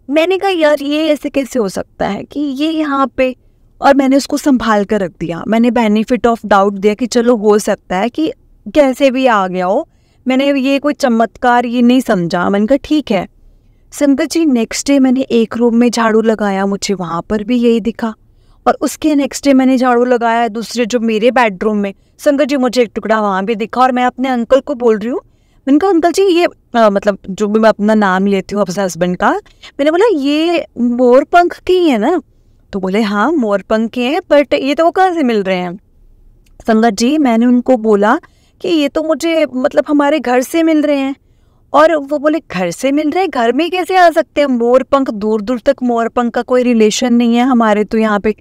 मैंने कहा यार ये ऐसे कैसे हो सकता है कि ये यहाँ पे, और मैंने उसको संभाल कर रख दिया। मैंने बेनिफिट ऑफ डाउट दिया कि चलो हो सकता है कि कैसे भी आ गया हो, मैंने ये कोई चमत्कार ये नहीं समझा। मैंने कहा ठीक है। संगत जी नेक्स्ट डे मैंने एक रूम में झाड़ू लगाया, मुझे वहाँ पर भी यही दिखा, और उसके नेक्स्ट डे मैंने झाड़ू लगाया दूसरे जो मेरे बेडरूम में, संगत जी मुझे एक टुकड़ा वहाँ भी दिखा। और मैं अपने अंकल को बोल रही हूँ, मैंने कहा अंकल जी ये मतलब जो भी मैं अपना नाम लेती हूँ अपने हस्बैंड का, मैंने बोला ये मोरपंख के ही है ना? तो बोले हाँ मोरपंख के हैं, बट ये तो वो कहाँ से मिल रहे हैं? संगत जी मैंने उनको बोला कि ये तो मुझे मतलब हमारे घर से मिल रहे हैं। और वो बोले घर से मिल रहे, घर में कैसे आ सकते हैं, मोर पंख, दूर दूर तक मोर पंख का कोई रिलेशन नहीं है हमारे तो यहाँ पे।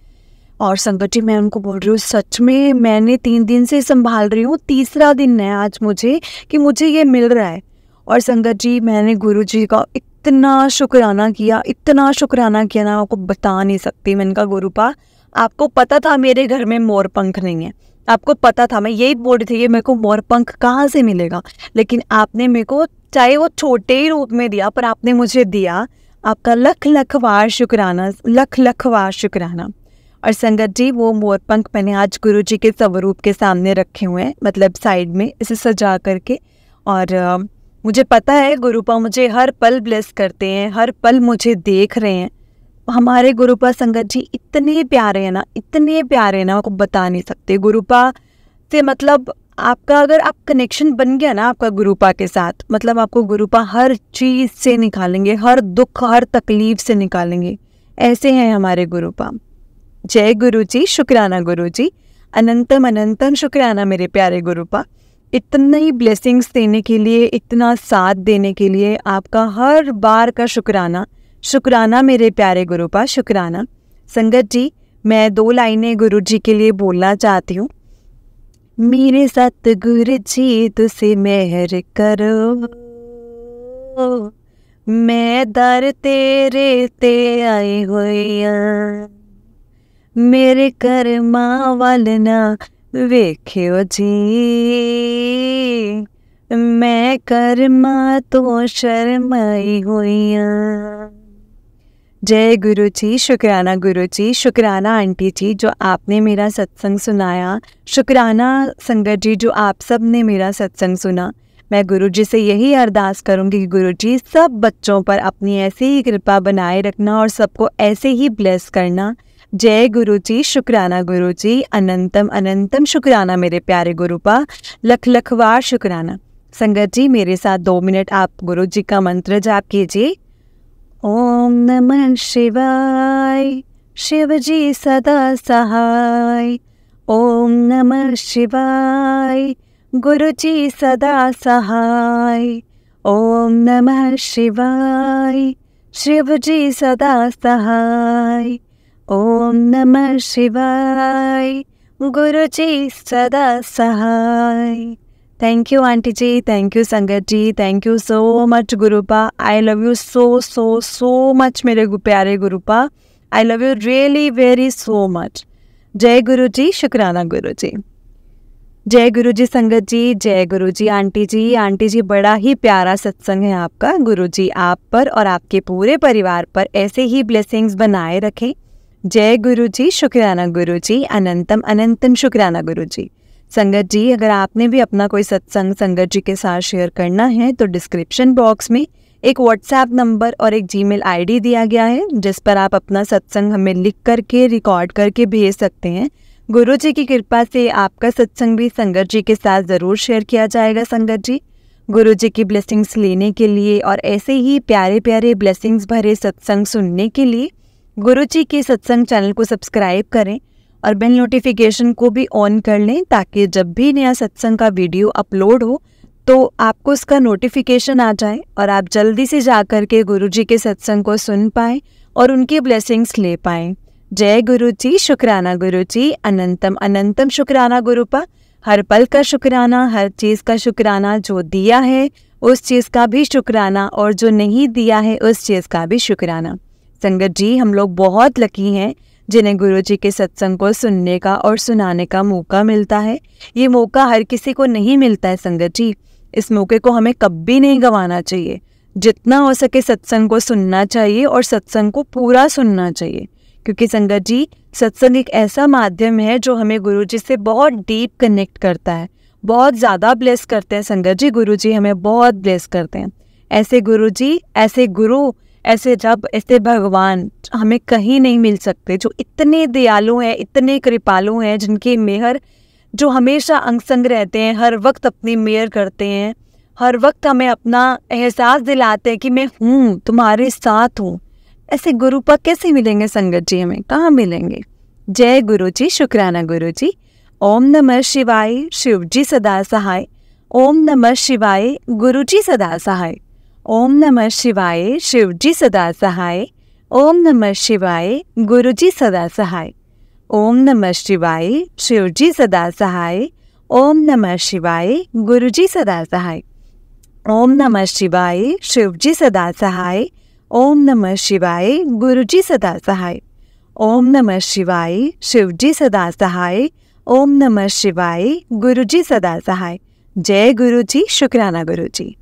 और संगत जी मैं उनको बोल रही हूँ सच में मैंने 3 दिन से संभाल रही हूँ, तीसरा दिन है आज मुझे कि मुझे ये मिल रहा है। और संगत जी मैंने गुरु जी का इतना शुक्राना किया, इतना शुक्राना किया ना आपको बता नहीं सकती। मैंने कहा गुरुपा आपको पता था मेरे घर में मोर पंख नहीं है, आपको पता था, मैं यही बोल रही थी कि मेरे को मोर पंख कहाँ से मिलेगा, लेकिन आपने मेरे को चाहे वो छोटे ही रूप में दिया पर आपने मुझे दिया। आपका लख लख बार शुक्राना, लख लख बार शुक्राना। और संगत जी वो मोर पंख मैंने आज गुरु जी के स्वरूप के सामने रखे हुए हैं, मतलब साइड में इसे सजा करके। और मुझे पता है गुरुपा मुझे हर पल ब्लेस करते हैं, हर पल मुझे देख रहे हैं। हमारे गुरुपा संगत जी इतने प्यारे हैं ना, इतने प्यारे हैं ना, आपको बता नहीं सकते। गुरुपा से मतलब आपका अगर आप कनेक्शन बन गया ना आपका गुरुपा के साथ, मतलब आपको गुरुपा हर चीज़ से निकालेंगे, हर दुख हर तकलीफ से निकालेंगे। ऐसे हैं हमारे गुरुपा। जय गुरु जी, शुक्राना गुरु जी, अनंतम अनंतम शुक्राना मेरे प्यारे गुरुपा। इतनी ब्लेसिंग्स देने के लिए, इतना साथ देने के लिए आपका हर बार का शुक्राना, शुक्राना मेरे प्यारे गुरुपा, शुक्राना। संगत जी मैं 2 लाइनें गुरु जी के लिए बोलना चाहती हूँ। मेरे सतगुरु जी तुसे मेहर करो, मैं दर तेरे ते आई हुई हाँ, मेरे कर्मा वाल ना वेख्यो जी, मैं कर्मा तो शर्माई हुई हाँ। जय गुरु जी, शुक्राना गुरु जी, शुक्राना आंटी जी जो आपने मेरा सत्संग सुनाया, शुक्राना संगत जी जो आप सब ने मेरा सत्संग सुना। मैं गुरु जी से यही अरदास करूंगी कि गुरु जी सब बच्चों पर अपनी ऐसी ही कृपा बनाए रखना और सबको ऐसे ही ब्लेस करना। जय गुरु जी, शुक्राना गुरु जी, अनंतम अनंतम शुक्राना मेरे प्यारे गुरुपा, लख लख बार शुक्राना। संगत जी मेरे साथ 2 मिनट आप गुरु जी का मंत्र जाप कीजिए। ओम नमः शिवाय, शिव जी सदा सहाय। ओम नमः शिवाय, गुरु जी सदा सहाय। ओम नमः शिवाय, शिव जी सदा सहाय। ओम नमः शिवाय, गुरु जी सदा सहाय। Thank you aunty ji, thank you संगत जी, थैंक यू सो मच गुरुपा। I love you so so so much मेरे प्यारे गुरुपा। I love you really very so much. जय गुरु जी, शुक्राना गुरु जी। जय गुरु जी संगत जी, जय गुरु जी आंटी जी। आंटी जी बड़ा ही प्यारा सत्संग है आपका। गुरु जी आप पर और आपके पूरे परिवार पर ऐसे ही ब्लेसिंग्स बनाए रखें। जय गुरु जी, शुक्राना गुरु जी, अनंतम अनंतम शुक्राना गुरु जी। संगत जी अगर आपने भी अपना कोई सत्संग संगत जी के साथ शेयर करना है तो डिस्क्रिप्शन बॉक्स में एक व्हाट्सएप नंबर और एक जीमेल आईडी दिया गया है जिस पर आप अपना सत्संग हमें लिख करके रिकॉर्ड करके भेज सकते हैं। गुरु जी की कृपा से आपका सत्संग भी संगत जी के साथ ज़रूर शेयर किया जाएगा। संगत जी गुरु जी की ब्लेसिंग्स लेने के लिए और ऐसे ही प्यारे प्यारे ब्लेसिंग्स भरे सत्संग सुनने के लिए गुरु जी के सत्संग चैनल को सब्सक्राइब करें और बेल नोटिफिकेशन को भी ऑन कर लें ताकि जब भी नया सत्संग का वीडियो अपलोड हो तो आपको उसका नोटिफिकेशन आ जाए और आप जल्दी से जाकर के गुरु जी के सत्संग को सुन पाएँ और उनकी ब्लेसिंग्स ले पाएँ। जय गुरु जी, शुक्राना गुरु जी, अनंतम अनंतम शुक्राना गुरुपा। हर पल का शुक्राना, हर चीज़ का शुक्राना, जो दिया है उस चीज़ का भी शुक्राना और जो नहीं दिया है उस चीज़ का भी शुक्राना। संगत जी हम लोग बहुत लकी हैं जिन्हें गुरु जी के सत्संग को सुनने का और सुनाने का मौका मिलता है। ये मौका हर किसी को नहीं मिलता है संगत जी। इस मौके को हमें कभी नहीं गंवाना चाहिए। जितना हो सके सत्संग को सुनना चाहिए और सत्संग को पूरा सुनना चाहिए, क्योंकि संगत जी सत्संग एक ऐसा माध्यम है जो हमें गुरु जी से बहुत डीप कनेक्ट करता है, बहुत ज़्यादा ब्लेस करते हैं। संगत जी गुरु जी हमें बहुत ब्लेस करते हैं। ऐसे गुरु जी, ऐसे गुरु, ऐसे रब, ऐसे भगवान हमें कहीं नहीं मिल सकते जो इतने दयालु हैं, इतने कृपालु हैं, जिनकी मेहर जो हमेशा अंग संग रहते हैं, हर वक्त अपनी मेहर करते हैं, हर वक्त हमें अपना एहसास दिलाते हैं कि मैं हूँ, तुम्हारे साथ हूँ। ऐसे गुरु पर कैसे मिलेंगे संगत जी, हमें कहाँ मिलेंगे। जय गुरु जी, शुक्राना गुरु जी। ओम नमः शिवाय, शिव जी सदा सहाय। ओम नमः शिवाय गुरुजी सदा सहाय। ओम नमः शिवाय शिवजी सदा सहाय। ओम नमः शिवाय गुरुजी सदा सहाय। ओम नमः शिवाय शिवजी सदा सहाय। ओम नमः शिवाय गुरुजी सदा सहाय। ओम नमः शिवाय शिवजी सदा सहाय। ओम नमः शिवाय गुरुजी सदा सहाय। ओम नमः शिवाय शिवजी सदा सहाय। ओम नमः शिवाय गुरुजी सदा सहाय। जय गुरुजी, शुक्राना गुरुजी।